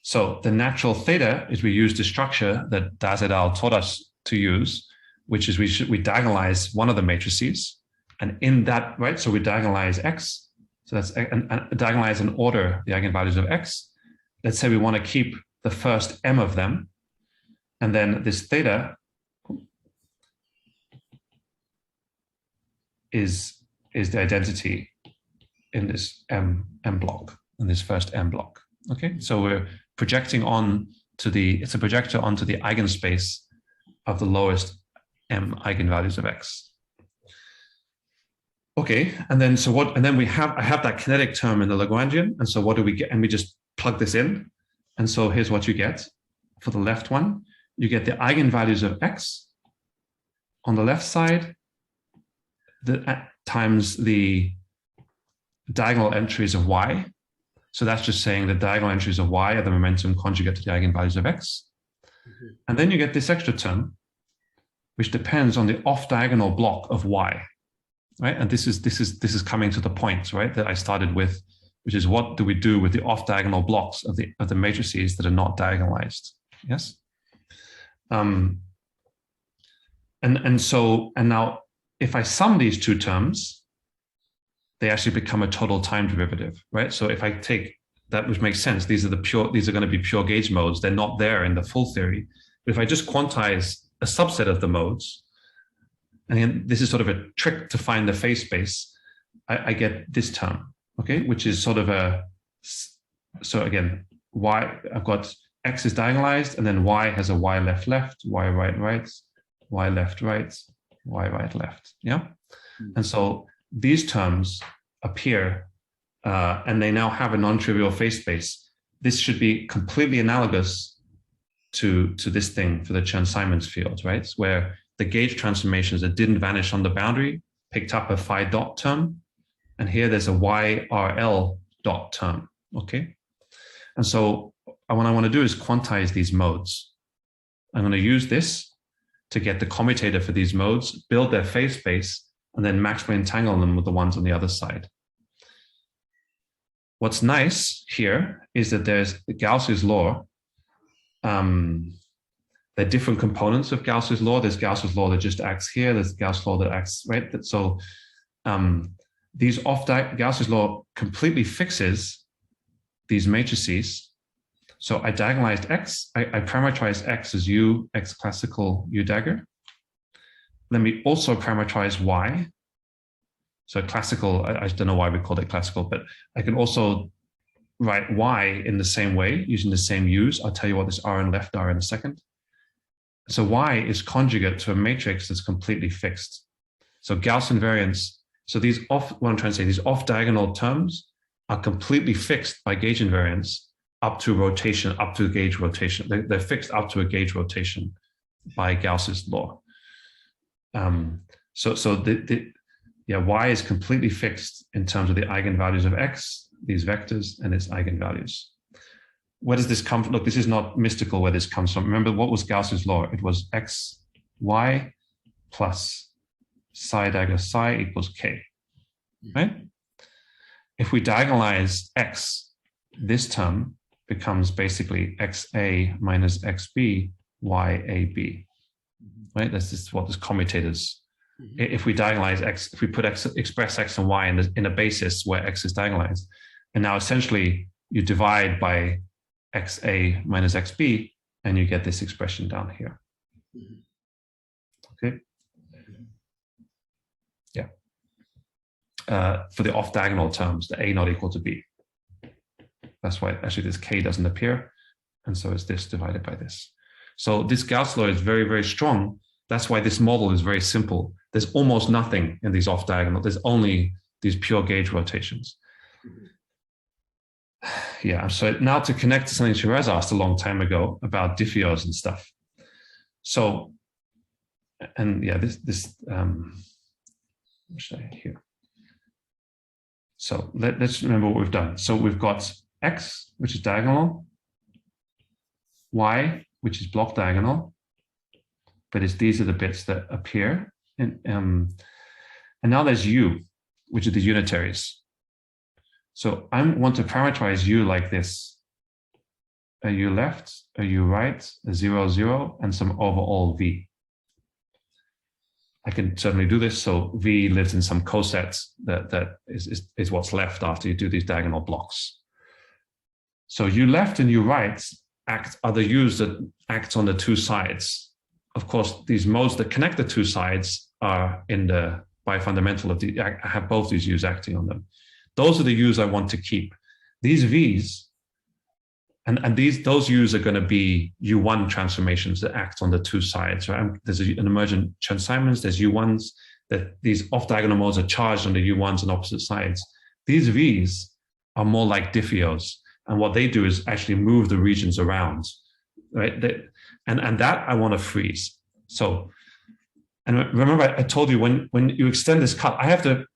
So the natural theta is we use the structure that Das et al. Taught us to use, which is we diagonalize one of the matrices, and in that, right? So we diagonalize X. So that's and diagonalize and order the eigenvalues of X. Let's say we want to keep the first M of them, and then this theta is the identity in this M block, in this first M block. Okay, so we're projecting on to it's a projector onto the eigenspace of the lowest M eigenvalues of X. Okay, and then I have that kinetic term in the Lagrangian, and so what do we get? And we just plug this in, and so here's what you get for the left one. You get the eigenvalues of X on the left side, times the diagonal entries of Y. So that's just saying the diagonal entries of Y are the momentum conjugate to the eigenvalues of X. Mm-hmm. And then you get this extra term, which depends on the off-diagonal block of Y, right? And this is coming to the point, right, that I started with, which is what do we do with the off-diagonal blocks of the matrices that are not diagonalized? Yes. And now if I sum these two terms, they actually become a total time derivative, right? So if I take that, which makes sense, these are going to be pure gauge modes. They're not there in the full theory. But if I just quantize a subset of the modes, and again, this is sort of a trick to find the phase space, I get this term, okay, which is sort of so again, Y, I've got X is diagonalized, and then Y has a Y left, left, Y right, right, Y left, right, Y right, left, yeah? Mm-hmm. And so these terms appear, and they now have a non-trivial phase space. This should be completely analogous to this thing for the Chern-Simons field, right? Where the gauge transformations that didn't vanish on the boundary picked up a phi dot term, and here there's a YRL dot term, okay? And so what I want to do is quantize these modes. I'm going to use this to get the commutator for these modes, build their phase space, and then maximally entangle them with the ones on the other side. What's nice here is that there's Gauss's law. There are different components of Gauss's law. There's Gauss's law that just acts here. There's Gauss's law that acts, right? So Gauss's law completely fixes these matrices. So I diagonalized X. I parameterized X as U, X classical, U dagger. Let me also parameterize Y. So classical, I don't know why we called it classical, but I can also write Y in the same way using the same U's. I'll tell you what this R and left are in a second. So Y is conjugate to a matrix that's completely fixed. So Gauss invariance. So these what I'm trying to say, these off-diagonal terms are completely fixed by gauge invariance up to rotation, up to gauge rotation. They're fixed up to a gauge rotation by Gauss's law. Y is completely fixed in terms of the eigenvalues of X, these vectors, and its eigenvalues. Where does this come from? Look, this is not mystical where this comes from. Remember, what was Gauss's law? It was X, Y plus psi dagger psi equals K, right? If we diagonalize X, this term becomes basically XA minus XB, YAB, right? That's just what this commutators. If we diagonalize X, if we put X, express X and Y in a basis where X is diagonalized, and now essentially you divide by XA minus XB, and you get this expression down here. Okay. Yeah. For the off-diagonal terms, the A not equal to B. That's why actually this K doesn't appear. And so it's this divided by this. So this Gauss law is very, very strong. That's why this model is very simple. There's almost nothing in these off-diagonal. There's only these pure gauge rotations. Yeah, so now to connect to something Shiraz asked a long time ago about diffeos and stuff. So, and yeah, what should I here? So let's remember what we've done. So we've got X, which is diagonal, Y, which is block diagonal, but these are the bits that appear. And now there's U, which are the unitaries. So I want to parameterize U like this. A U left, a U right, a 0, 0, and some overall V. I can certainly do this. So V lives in some cosets that is what's left after you do these diagonal blocks. So U left and U right are the U's that act on the two sides. Of course, these modes that connect the two sides are in the bifundamental of the, I have both these U's acting on them. Those are the U's I want to keep. These V's, and those U's are going to be U1 transformations that act on the two sides. Right? There's an emergent Chern-Simons, there's U1s, that these off-diagonal modes are charged on the U1s on opposite sides. These V's are more like diffeos, and what they do is actually move the regions around, right? And that I want to freeze. So, and remember I told you when you extend this cut, I have the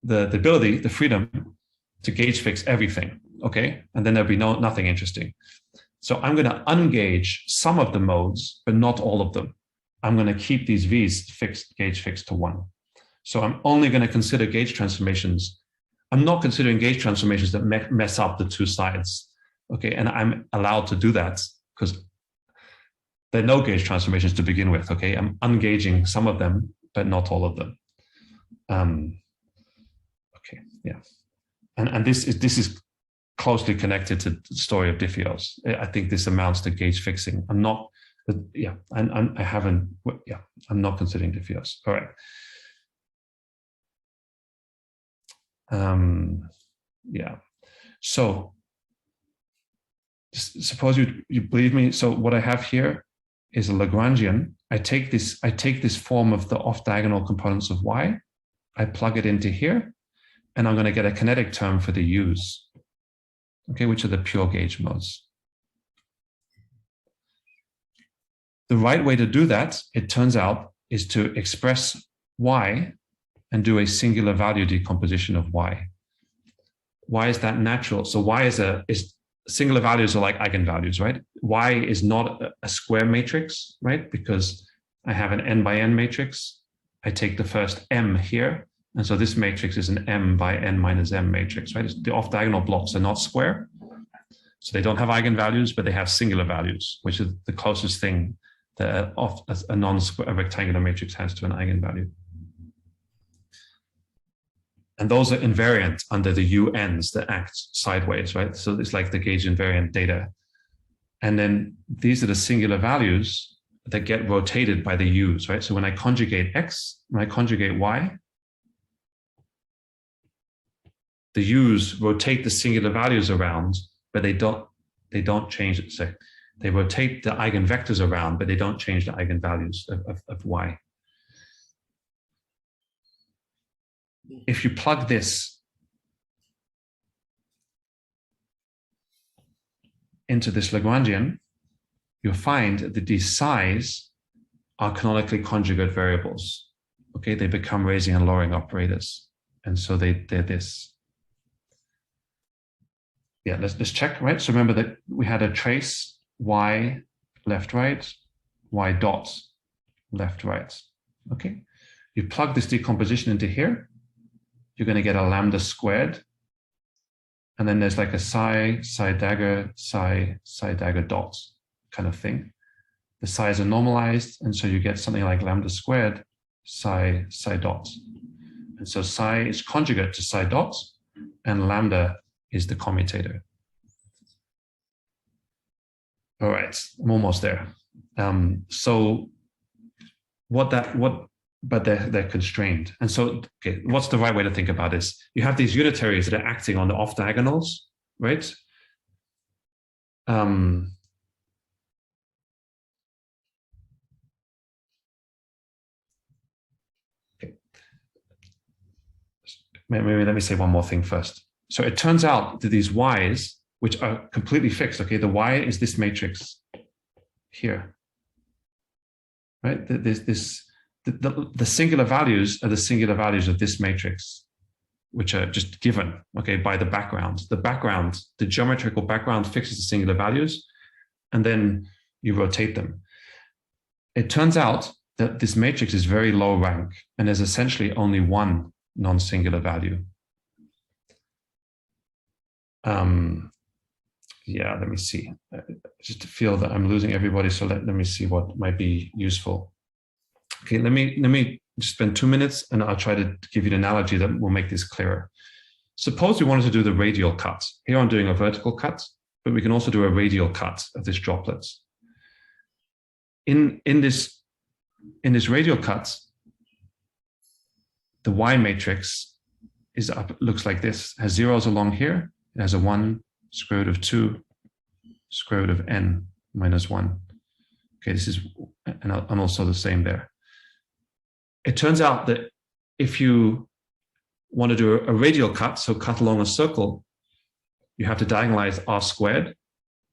ability, the freedom to gauge fix everything, okay? And then there'll be nothing interesting. So I'm going to ungauge some of the modes, but not all of them. I'm going to keep these V's fixed, gauge fixed to 1. So I'm only going to consider gauge transformations. I'm not considering gauge transformations that mess up the two sides, okay? And I'm allowed to do that because there are no gauge transformations to begin with, okay? I'm ungauging some of them, but not all of them. Okay, yeah. And this is closely connected to the story of diffeos. I think this amounts to gauge fixing. I'm not, yeah, I'm not considering diffeos. All right. Yeah. So suppose you believe me. So what I have here is a Lagrangian. I take this form of the off-diagonal components of Y, I plug it into here, and I'm going to get a kinetic term for the U's, okay, which are the pure gauge modes. The right way to do that, it turns out, is to express Y and do a singular value decomposition of Y. Why is that natural? So Y is singular values are like eigenvalues, right? Y is not a square matrix, right? Because I have an n by n matrix. I take the first m here. And so this matrix is an m by n minus m matrix, right? The off-diagonal blocks are not square. So they don't have eigenvalues, but they have singular values, which is the closest thing that a non-square rectangular matrix has to an eigenvalue. And those are invariant under the UNs that act sideways, right? So it's like the gauge invariant data. And then these are the singular values that get rotated by the U's, right? So when I conjugate X, when I conjugate Y, the U's rotate the singular values around, but they don't change it. So they rotate the eigenvectors around, but they don't change the eigenvalues of Y. If you plug this into this Lagrangian, you'll find that these psi's are canonically conjugate variables. Okay, they become raising and lowering operators. And so they're this. Yeah, let's check, right? So remember that we had a trace y left, right, y dot left, right. Okay, you plug this decomposition into here, you're going to get a lambda squared. And then there's like a psi dagger, psi dagger dot kind of thing. The psi's are normalized, and so you get something like lambda squared, psi dot. And so psi is conjugate to psi dot, and lambda is the commutator. All right, I'm almost there. But they're constrained. And so, okay, what's the right way to think about this? You have these unitaries that are acting on the off diagonals, right? Okay. Maybe let me say one more thing first. So it turns out that these y's, which are completely fixed, okay, the y is this matrix here, right? The singular values are the singular values of this matrix, which are just given, okay, by the background. The geometrical background fixes the singular values, and then you rotate them. It turns out that this matrix is very low rank, and there's essentially only one non-singular value. Yeah, let me see. Just to feel that I'm losing everybody, so let me see what might be useful. Okay, let me just spend 2 minutes, and I'll try to give you an analogy that will make this clearer. Suppose we wanted to do the radial cut. Here I'm doing a vertical cut, but we can also do a radial cut of this droplet. In this radial cut, the Y matrix is up, looks like this. It has zeros along here. It has a 1, square root of 2, square root of n minus 1. Okay, this is, and also the same there. It turns out that if you want to do a radial cut, so cut along a circle, you have to diagonalize r squared.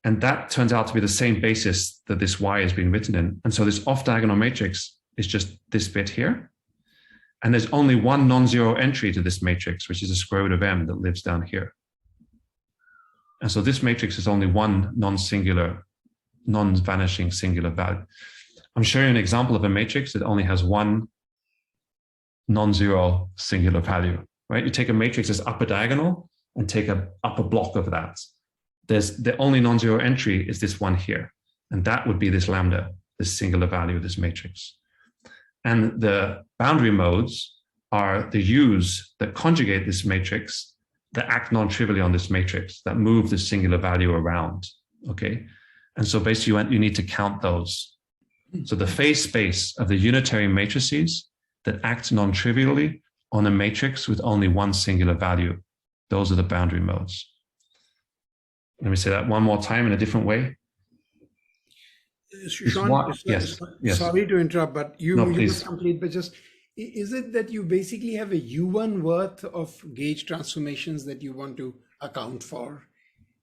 And that turns out to be the same basis that this y is being written in. And so this off-diagonal matrix is just this bit here. And there's only one non-zero entry to this matrix, which is a square root of m that lives down here. And so this matrix is only one non-singular, non-vanishing singular value. I'm showing you an example of a matrix that only has one non-zero singular value, right? You take a matrix that's upper diagonal and take an upper block of that. There's the only non-zero entry is this one here. And that would be this lambda, this singular value of this matrix. And the boundary modes are the U's that conjugate this matrix, that act non-trivially on this matrix, that move the singular value around, okay? And so basically you need to count those. So the phase space of the unitary matrices that act non-trivially on a matrix with only one singular value, those are the boundary modes. Let me say that one more time in a different way. Sean, yes. Sorry to interrupt, but you please. complete, but just, is it that you basically have a U1 worth of gauge transformations that you want to account for?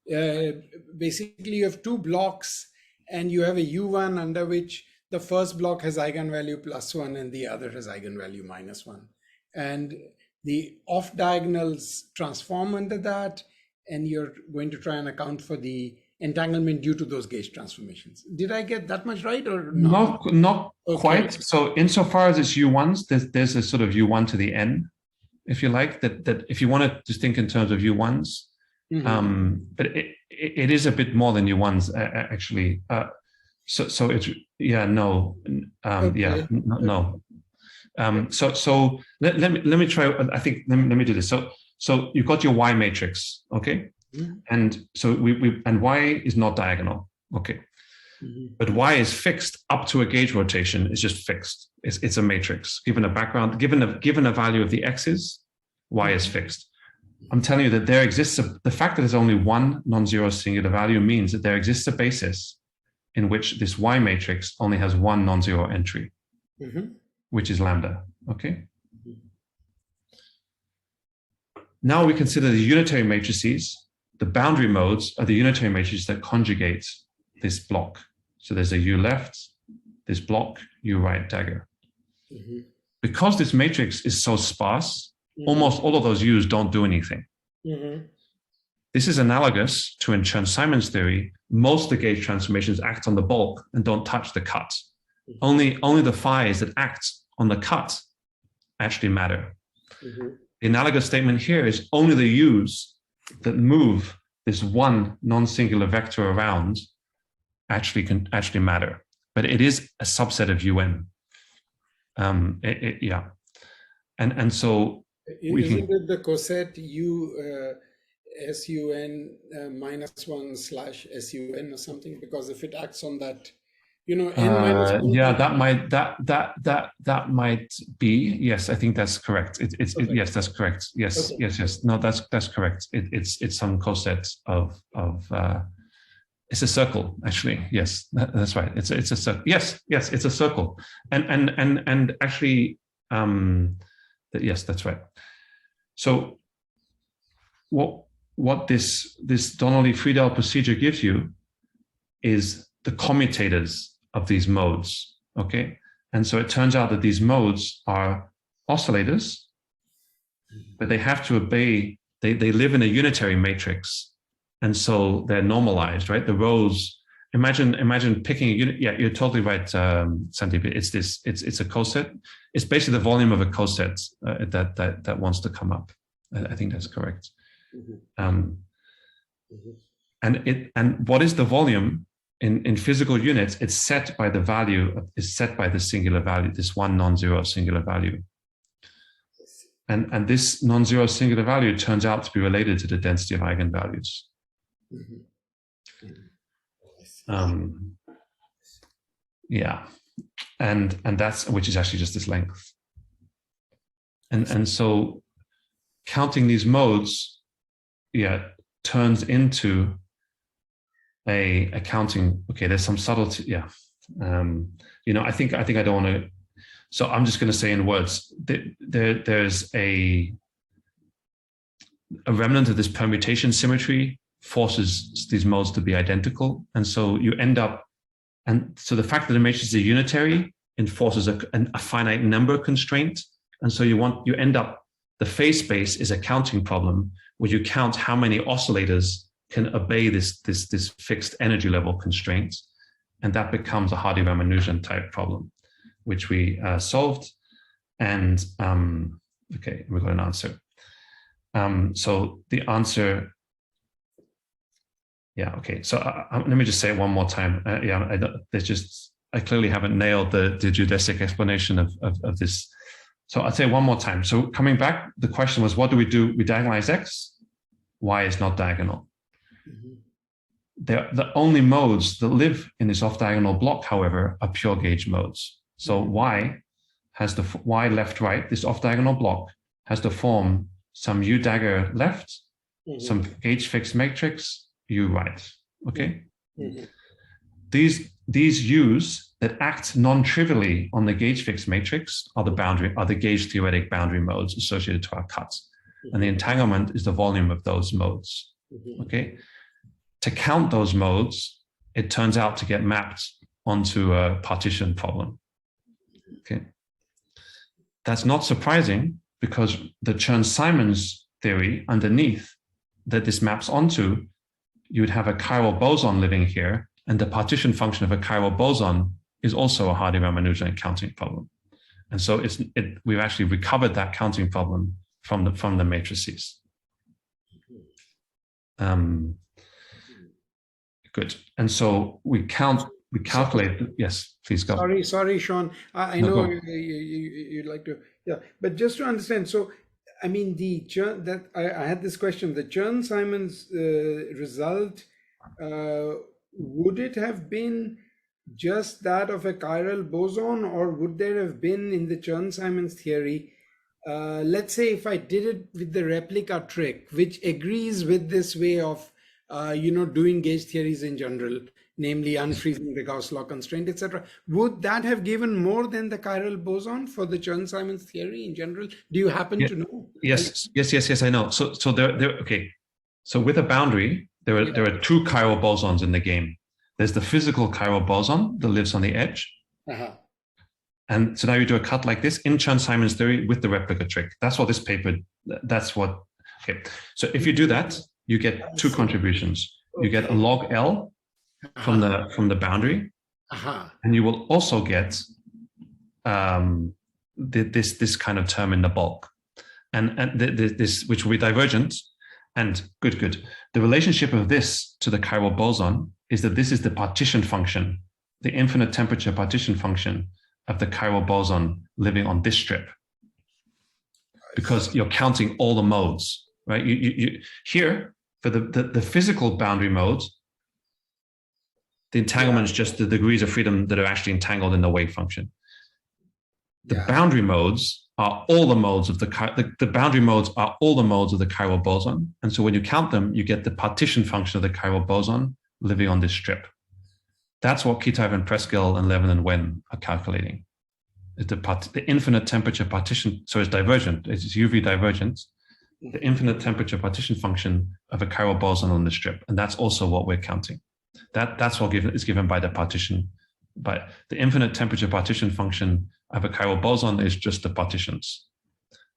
Basically, you have two blocks and you have a U1 under which the first block has eigenvalue +1 and the other has eigenvalue -1. And the off diagonals transform under that, and you're going to try and account for the entanglement due to those gauge transformations. Did I get that much right or not? Not Okay. quite. So insofar as it's U1s, there's a sort of U1 to the N, if you like, that if you want to just think in terms of U1s, but it is a bit more than U1s actually. So it's, yeah, no, Okay. yeah, no. So let me try. I think let me do this. So you've got your Y matrix, okay, and so and Y is not diagonal, okay, but Y is fixed up to a gauge rotation. It's just fixed. It's a matrix. Given a background, given a value of the x's, Y is fixed. I'm telling you that there exists the fact that there's only one non-zero singular value means that there exists a basis in which this Y matrix only has one non-zero entry, which is lambda, okay? Now we consider the unitary matrices. The boundary modes are the unitary matrices that conjugate this block. So there's a U left, this block, U right dagger. Because this matrix is so sparse, almost all of those U's don't do anything. This is analogous to in Chern-Simons theory, most of the gauge transformations act on the bulk and don't touch the cut. Only the phi's that act on the cut actually matter. The analogous statement here is only the U's that move this one non-singular vector around actually matter, but it is a subset of UN. Yeah, and so isn't it the coset U SUN -1 / SUN or something? Because if it acts on that, you know, n-1. Yeah, that might be. Yes, I think that's correct. Yes, that's correct. Yes, okay. yes. No, that's correct. It's some coset of it's a circle actually. Yes, that's right. It's a circle. Yes, it's a circle. And actually, yes, that's right. So what this Donnelly-Friedel procedure gives you is the commutators of these modes, okay? And so it turns out that these modes are oscillators, but they have to obey, they live in a unitary matrix, and so they're normalized, right? The rows, imagine picking a unit. Yeah, you're totally right, Sandeep. It's a coset. It's basically the volume of a coset that wants to come up. I think that's correct. And what is the volume in physical units? It's set by the value, is set by the singular value, this one non-zero singular value. And this non-zero singular value turns out to be related to the density of eigenvalues. Yeah, and that's, which is actually just this length. And so counting these modes, yeah, turns into a counting. Okay, there's some subtlety. Yeah, you know, I think I don't want to. So I'm just going to say in words that there's a remnant of this permutation symmetry forces these modes to be identical, and so you end up. And so the fact that the matrices are unitary enforces a finite number constraint, and so you end up. The phase space is a counting problem where you count how many oscillators can obey this fixed energy level constraint, and that becomes a Hardy-Ramanujan type problem, which we solved. And okay, we got an answer. So the answer, yeah, okay. So let me just say it one more time. Yeah, I clearly haven't nailed the geodesic explanation of this. So I'll say it one more time. So coming back, the question was, what do? We diagonalize X. Y is not diagonal. The only modes that live in this off-diagonal block, however, are pure gauge modes. So Y has the Y left right. This off-diagonal block has to form some U dagger left, some gauge fixed matrix U right. Okay. These U's that act non-trivially on the gauge fixed matrix are the gauge theoretic boundary modes associated to our cuts. And the entanglement is the volume of those modes. Okay. To count those modes, it turns out to get mapped onto a partition problem. Okay. That's not surprising because the Chern-Simons theory underneath that this maps onto, you would have a chiral boson living here, and the partition function of a chiral boson is also a Hardy-Ramanujan counting problem. And so we've actually recovered that counting problem from the matrices. Good. And so we calculate. Yes, please go. Sorry, Sean. I know you'd like to. Yeah, but just to understand. So, I mean, I had this question. The Chern-Simons result, would it have been just that of a chiral boson, or would there have been in the Chern-Simons theory, let's say if I did it with the replica trick, which agrees with this way of doing gauge theories in general, namely unfreezing the Gauss law constraint, etc. Would that have given more than the chiral boson for the Chern-Simons theory in general? Do you happen to know? Yes, I know. So there okay. So with a boundary, there are two chiral bosons in the game. There's the physical chiral boson that lives on the edge. And so now you do a cut like this in Chern-Simons theory with the replica trick. That's what this paper, okay. So if you do that, you get two contributions. You get a log L from the boundary, and you will also get this kind of term in the bulk, and this which will be divergent. And good. The relationship of this to the chiral boson is that this is the partition function, the infinite temperature partition function of the chiral boson living on this strip, because you're counting all the modes, right? You here for the physical boundary modes, the entanglement is just the degrees of freedom that are actually entangled in the wave function. The boundary modes are all the modes of the boundary modes are all the modes of the chiral boson, and so when you count them, you get the partition function of the chiral boson living on this strip. That's what Kitaev and Preskill and Levin and Wen are calculating. It's the infinite temperature partition, so it's divergent, it's UV divergent, the infinite temperature partition function of a chiral boson on the strip. And that's also what we're counting. That's what is given by the partition. But the infinite temperature partition function of a chiral boson is just the partitions,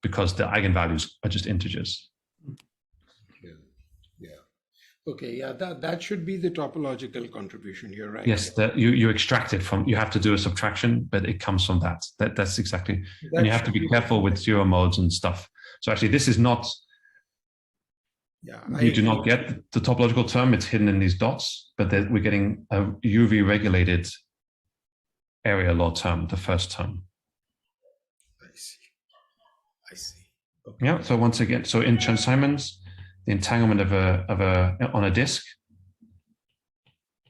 because the eigenvalues are just integers. Okay, that should be the topological contribution. You're right. Yes, you extract it from. You have to do a subtraction, but it comes from that. That's exactly. And you have to be careful with zero modes and stuff. So actually, this is not. You do not get the topological term. It's hidden in these dots, but we're getting a UV regulated area law term, the first term. I see. Okay. Yeah. So once again, so in Chern-Simons, the entanglement on a disk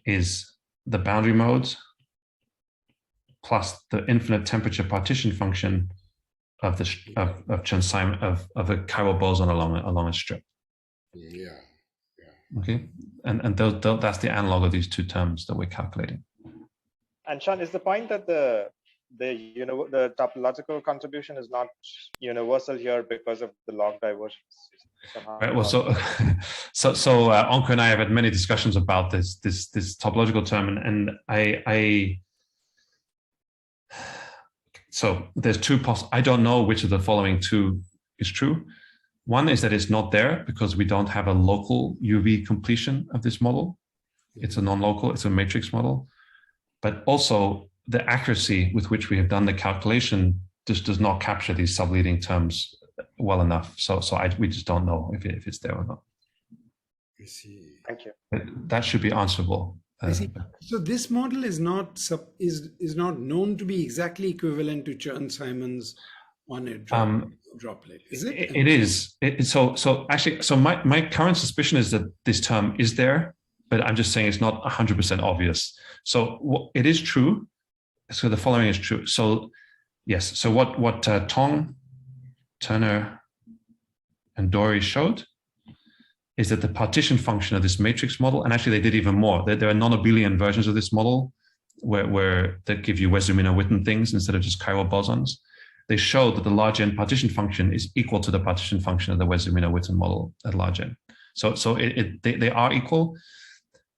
is the boundary modes plus the infinite temperature partition function of Chern-Simons of a chiral boson along a strip. Yeah. Okay, and that's the analog of these two terms that we're calculating. And Sean, is the point that the topological contribution is not universal here because of the log divergence? Right. Well, so Ankur and I have had many discussions about this topological term, and so there's two I don't know which of the following two is true. One is that it's not there because we don't have a local UV completion of this model. It's a non-local, it's a matrix model. But also the accuracy with which we have done the calculation just does not capture these subleading terms well enough. So we just don't know if it's there or not. I see. Thank you. That should be answerable. I see. So this model is not known to be exactly equivalent to Chern-Simons on a droplet, is it? It is. So actually, my current suspicion is that this term is there, but I'm just saying it's not 100% obvious. So it is true. So the following is true. So yes. So what Tong, Turner, and Dory showed is that the partition function of this matrix model, and actually they did even more. There are non-abelian versions of this model where that give you Westerminer-Witten things instead of just chiral bosons. They showed that the large N partition function is equal to the partition function of the Westerminer-Witten model at large N. So they are equal.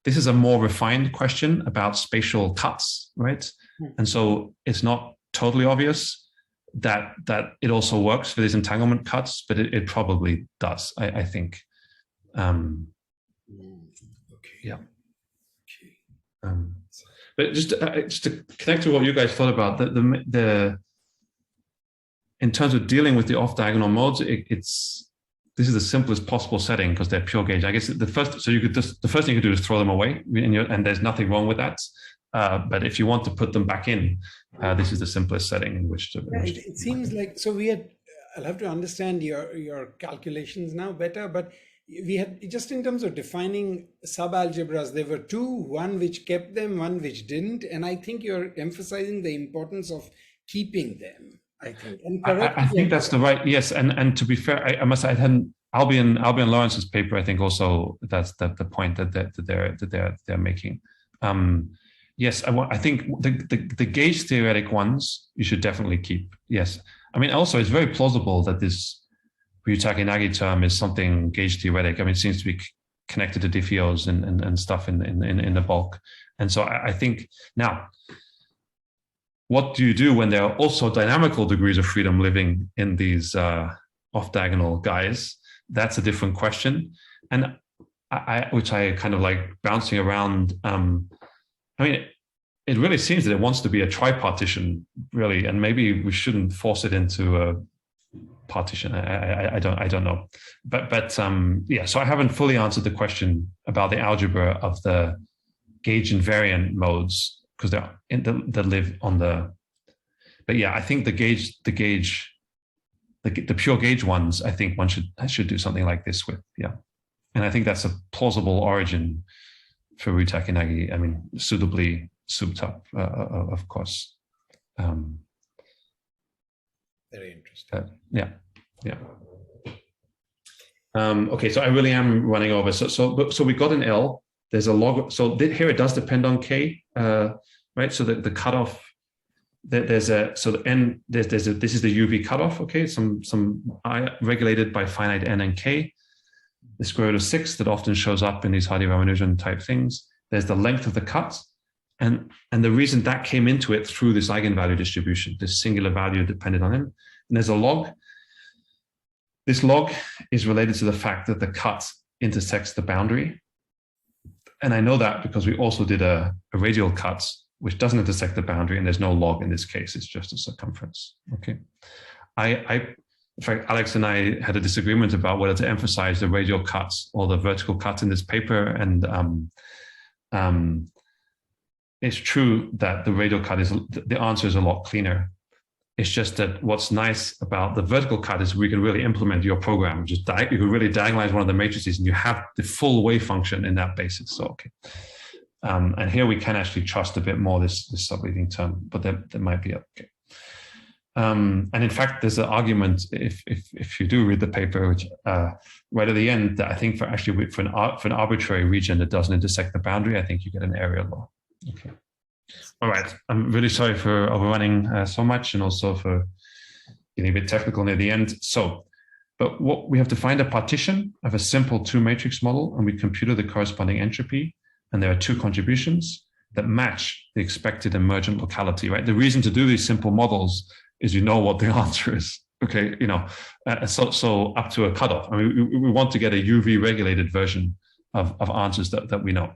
This is a more refined question about spatial cuts, right? And so it's not totally obvious that it also works for these entanglement cuts, but it probably does, I think. Okay. Yeah. Okay. But just to connect to what you guys thought about in terms of dealing with the off-diagonal modes, this is the simplest possible setting because they're pure gauge. I guess the first thing you could do is throw them away, and there's nothing wrong with that. But if you want to put them back in, this is the simplest setting in which to. Yeah, it seems like so. I'll have to understand your calculations now better, but we had just in terms of defining subalgebras, there were two: one which kept them, one which didn't, and I think you're emphasizing the importance of keeping them. I think. And I think that's the right. Yes, and to be fair, I must say I hadn't. Albion Lawrence's paper, I think also that's the point that they're making. Yes, I think the gauge theoretic ones you should definitely keep. Yes, I mean also it's very plausible that this Ryutake-Nagi term is something gauge theoretic. I mean, it seems to be connected to diffeos and stuff in the bulk, and so I think now. What do you do when there are also dynamical degrees of freedom living in these off-diagonal guys? That's a different question, and which I kind of like bouncing around. I mean, it really seems that it wants to be a tripartition, really, and maybe we shouldn't force it into a partition. I don't know, but yeah. So I haven't fully answered the question about the algebra of the gauge invariant modes. Because they live on the, but yeah, I think the pure gauge ones, I think I should do something like this with, yeah, and I think that's a plausible origin for Ryutake-Nagi. I mean, suitably souped up, of course. Very interesting. Yeah. Okay, so I really am running over. So we got an L. There's a log. So here it does depend on K. Right, so the cutoff, this is the UV cutoff, okay, some I regulated by finite n and k, the square root of 6 that often shows up in these Hardy-Ramanujan type things. There's the length of the cut, and the reason that came into it through this eigenvalue distribution, this singular value dependent on n, and there's a log. This log is related to the fact that the cut intersects the boundary, and I know that because we also did a radial cut which doesn't intersect the boundary, and there's no log in this case, it's just a circumference, okay? In fact, Alex and I had a disagreement about whether to emphasize the radial cuts or the vertical cuts in this paper, and it's true that the radial cut the answer is a lot cleaner. It's just that what's nice about the vertical cut is we can really implement your program. You can really diagonalize one of the matrices and you have the full wave function in that basis, so okay. And here we can actually trust a bit more this subleading term, but that might be okay. And in fact, there's an argument if you do read the paper, which right at the end, that I think for an arbitrary region that doesn't intersect the boundary, I think you get an area law. Okay. All right. I'm really sorry for overrunning so much, and also for getting a bit technical near the end. But what we have to find a partition of a simple two matrix model, and we computed the corresponding entropy. And there are two contributions that match the expected emergent locality, right? The reason to do these simple models is you know what the answer is, okay? So up to a cutoff. I mean, we want to get a UV regulated version of answers that we know.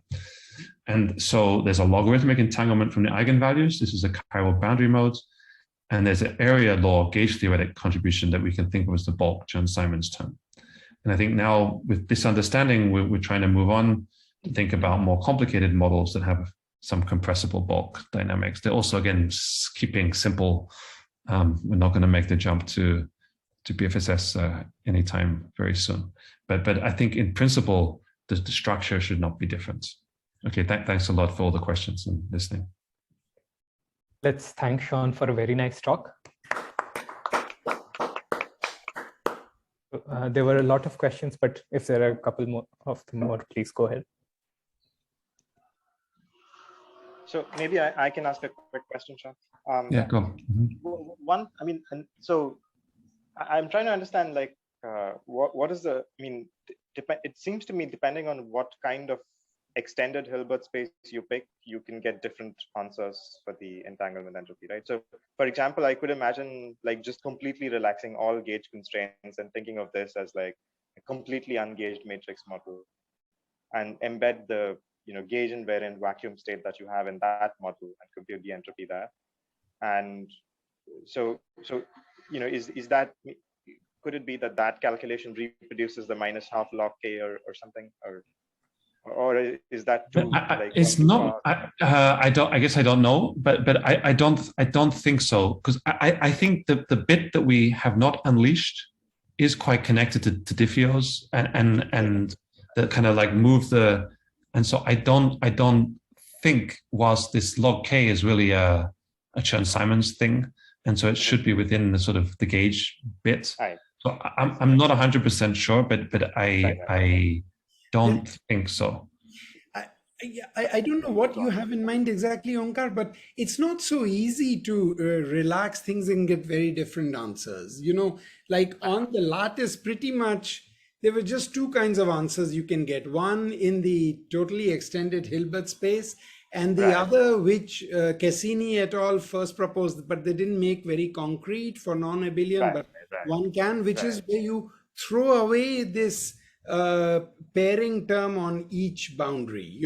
And so there's a logarithmic entanglement from the eigenvalues. This is a chiral boundary mode. And there's an area law gauge theoretic contribution that we can think of as the bulk Chern-Simons term. And I think now with this understanding, we're trying to move on to think about more complicated models that have some compressible bulk dynamics. They're also, again, keeping simple. We're not going to make the jump to BFSS anytime very soon. But I think in principle, the structure should not be different. Okay, thanks a lot for all the questions and listening. Let's thank Sean for a very nice talk. There were a lot of questions, but if there are a couple more of them more, please go ahead. So maybe I can ask a quick question, Sean. Yeah, go. One, I mean, and so I'm trying to understand, like, what is the, I mean, it seems to me, depending on what kind of extended Hilbert space you pick, you can get different answers for the entanglement entropy, right? So for example, I could imagine like just completely relaxing all gauge constraints and thinking of this as like a completely ungauged matrix model and embed the gauge invariant vacuum state that you have in that model and compute the entropy there. And so is that, could it be that that calculation reproduces the minus half log k or something, or is that too it's not I guess I don't know, but I don't think so, because I think the bit that we have not unleashed is quite connected to diffeos and that kind of like move the, and so I don't think, whilst this log k is really a Chern-Simons thing, and so it should be within the sort of the gauge bit. Right. So I'm not 100% sure, but I don't think so. I don't know what you have in mind exactly, Onkar, but it's not so easy to relax things and get very different answers. Like on the lattice, pretty much there were just two kinds of answers you can get. One in the totally extended Hilbert space, and the other, which Cassini et al. First proposed, but they didn't make very concrete for non-abelian, but one can, which is where you throw away this pairing term on each boundary,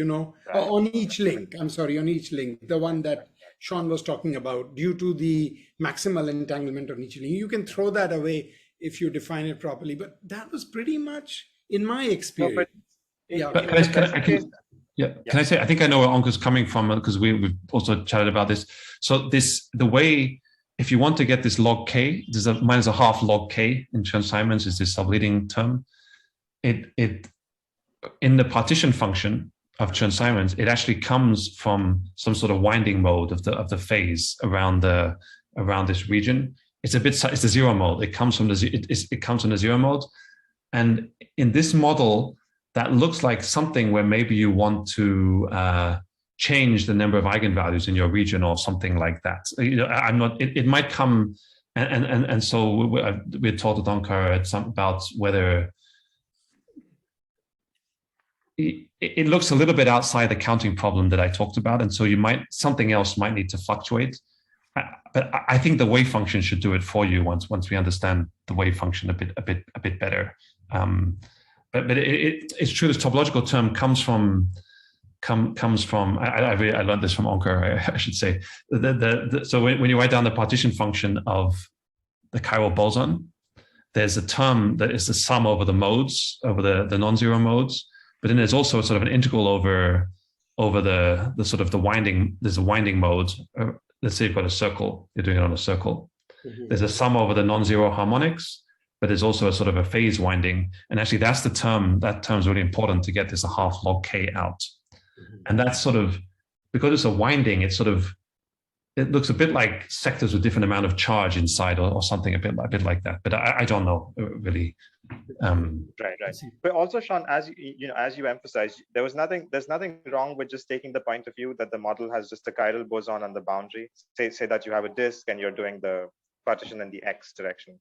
on each link. I'm sorry, on each link, the one that Sean was talking about, due to the maximal entanglement on each link. You can throw that away if you define it properly, but that was pretty much in my experience. Can I say, I think I know where Onkar's coming from, because we've also chatted about this. So the way, if you want to get this log k, there's a minus a half log k in Chern-Simons is this subleading term. It in the partition function of Chern-Simons, it actually comes from some sort of winding mode of the phase around this region. It's a zero mode. It comes from the zero mode, and in this model, that looks like something where maybe you want to change the number of eigenvalues in your region or something like that. I'm not. It might come, and so we talked with Onkar about whether it looks a little bit outside the counting problem that I talked about, and so something else might need to fluctuate. But I think the wave function should do it for you once we understand the wave function a bit better. But it's true. This topological term comes from. I learned this from Onkar, I should say. So when you write down the partition function of the chiral boson, there's a term that is the sum over the modes, over the non-zero modes. But then there's also sort of an integral over the sort of the winding. There's a winding mode. Let's say you've got a circle. You're doing it on a circle. Mm-hmm. There's a sum over the non-zero harmonics, but there's also a sort of a phase winding. And actually, that's the term. That term is really important to get this a half log k out. Mm-hmm. And that's sort of, because it's a winding, it looks a bit like sectors with different amount of charge inside, or something a bit like that. But I don't know really. Right. But also, Sean, as you emphasized, there's nothing wrong with just taking the point of view that the model has just a chiral boson on the boundary. Say that you have a disk and you're doing the partition in the x direction.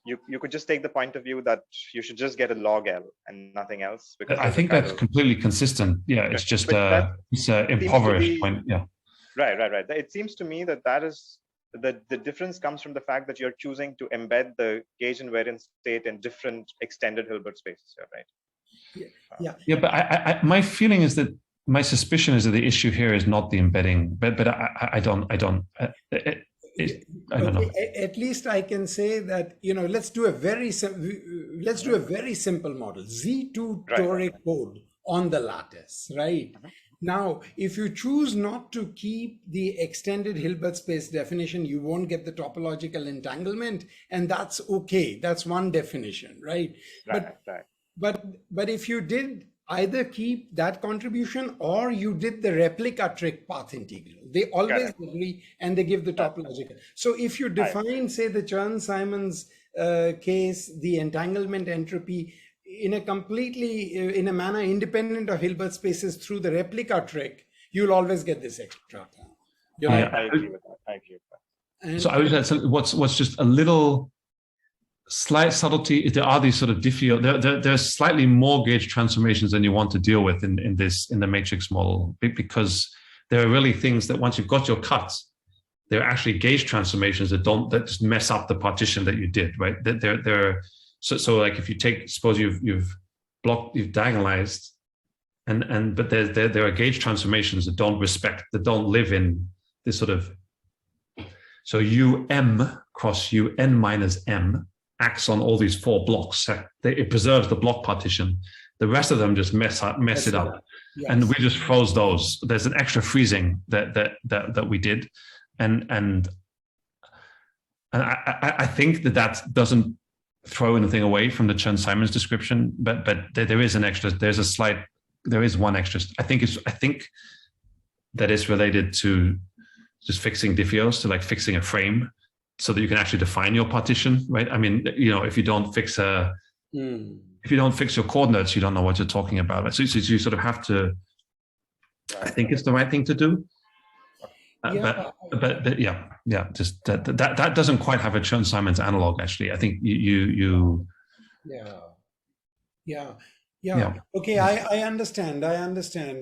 You could just take the point of view that you should just get a log L and nothing else. Because I think that's completely consistent. Yeah, it's just it's an impoverished point. Yeah. Right. It seems to me that is the difference comes from the fact that you're choosing to embed the gauge invariant state in different extended Hilbert spaces, right? Yeah. But my feeling is that, my suspicion is that the issue here is not the embedding. But I don't know. At least I can say that let's do a very simple model, Z2 toric code on the lattice, right? Uh-huh. Now, if you choose not to keep the extended Hilbert space definition, you won't get the topological entanglement, and that's okay. That's one definition, right? But if you did either keep that contribution or you did the replica trick path integral, they always agree and they give the topological. So if you define, say, the Chern-Simons case, the entanglement entropy in a manner independent of Hilbert spaces through the replica trick, you'll always get this extra term. I agree with that. So I would say what's just a little slight subtlety. There are these sort of there's slightly more gauge transformations than you want to deal with in the matrix model, because there are really things that once you've got your cut, there are actually gauge transformations that just mess up the partition that you did, right? So like if you take, suppose you've diagonalized, but there are gauge transformations that don't live in this sort of, so um cross un minus m acts on all these 4 blocks. It preserves the block partition. The rest of them just mess it up. Yes. And we just froze those. There's an extra freezing that we did, and I think that doesn't throw anything away from the Chern-Simons description, but there is an extra. There is one extra. I think that is related to just fixing diffeos, to like fixing a frame, so that you can actually define your partition, right? I mean, if you don't fix your coordinates, you don't know what you're talking about. Right? So you sort of have to. I think it's the right thing to do. But yeah, just that doesn't quite have a Chern-Simons analog. Actually, I think you. Yeah. Okay, I understand.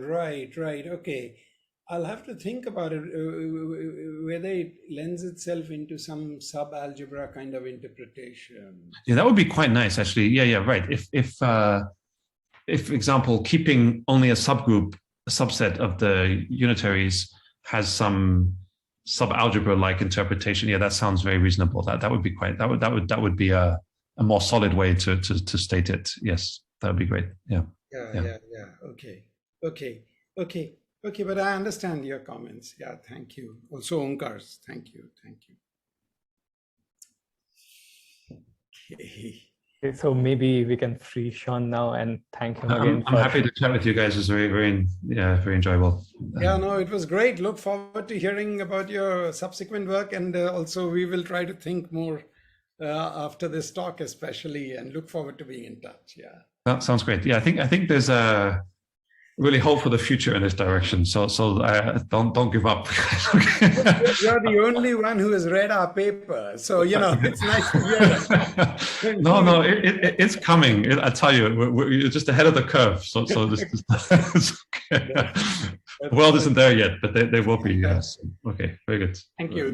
Right. Okay. I'll have to think about it, whether it lends itself into some sub-algebra kind of interpretation. Yeah, that would be quite nice, actually. Yeah, right. If for example, keeping only a subset of the unitaries has some sub-algebra-like interpretation. Yeah, that sounds very reasonable. That would be quite. That would be a more solid way to state it. Yes, that would be great. Yeah. Okay, but I understand your comments. Yeah, thank you. Also, Omkar's, thank you. Okay, so maybe we can free Sean now and thank him again. I'm happy to chat with you guys. It's very enjoyable. Yeah, no, it was great. Look forward to hearing about your subsequent work, and also we will try to think more after this talk, especially, and look forward to being in touch. Yeah, that sounds great. Yeah, I think there's a really hope for the future in this direction. So don't give up. You're the only one who has read our paper, so it's nice to hear that. No, it's coming. I tell you, you're just ahead of the curve. So this is okay. The world isn't there yet, but they will be. Yes. Okay, very good. Thank you.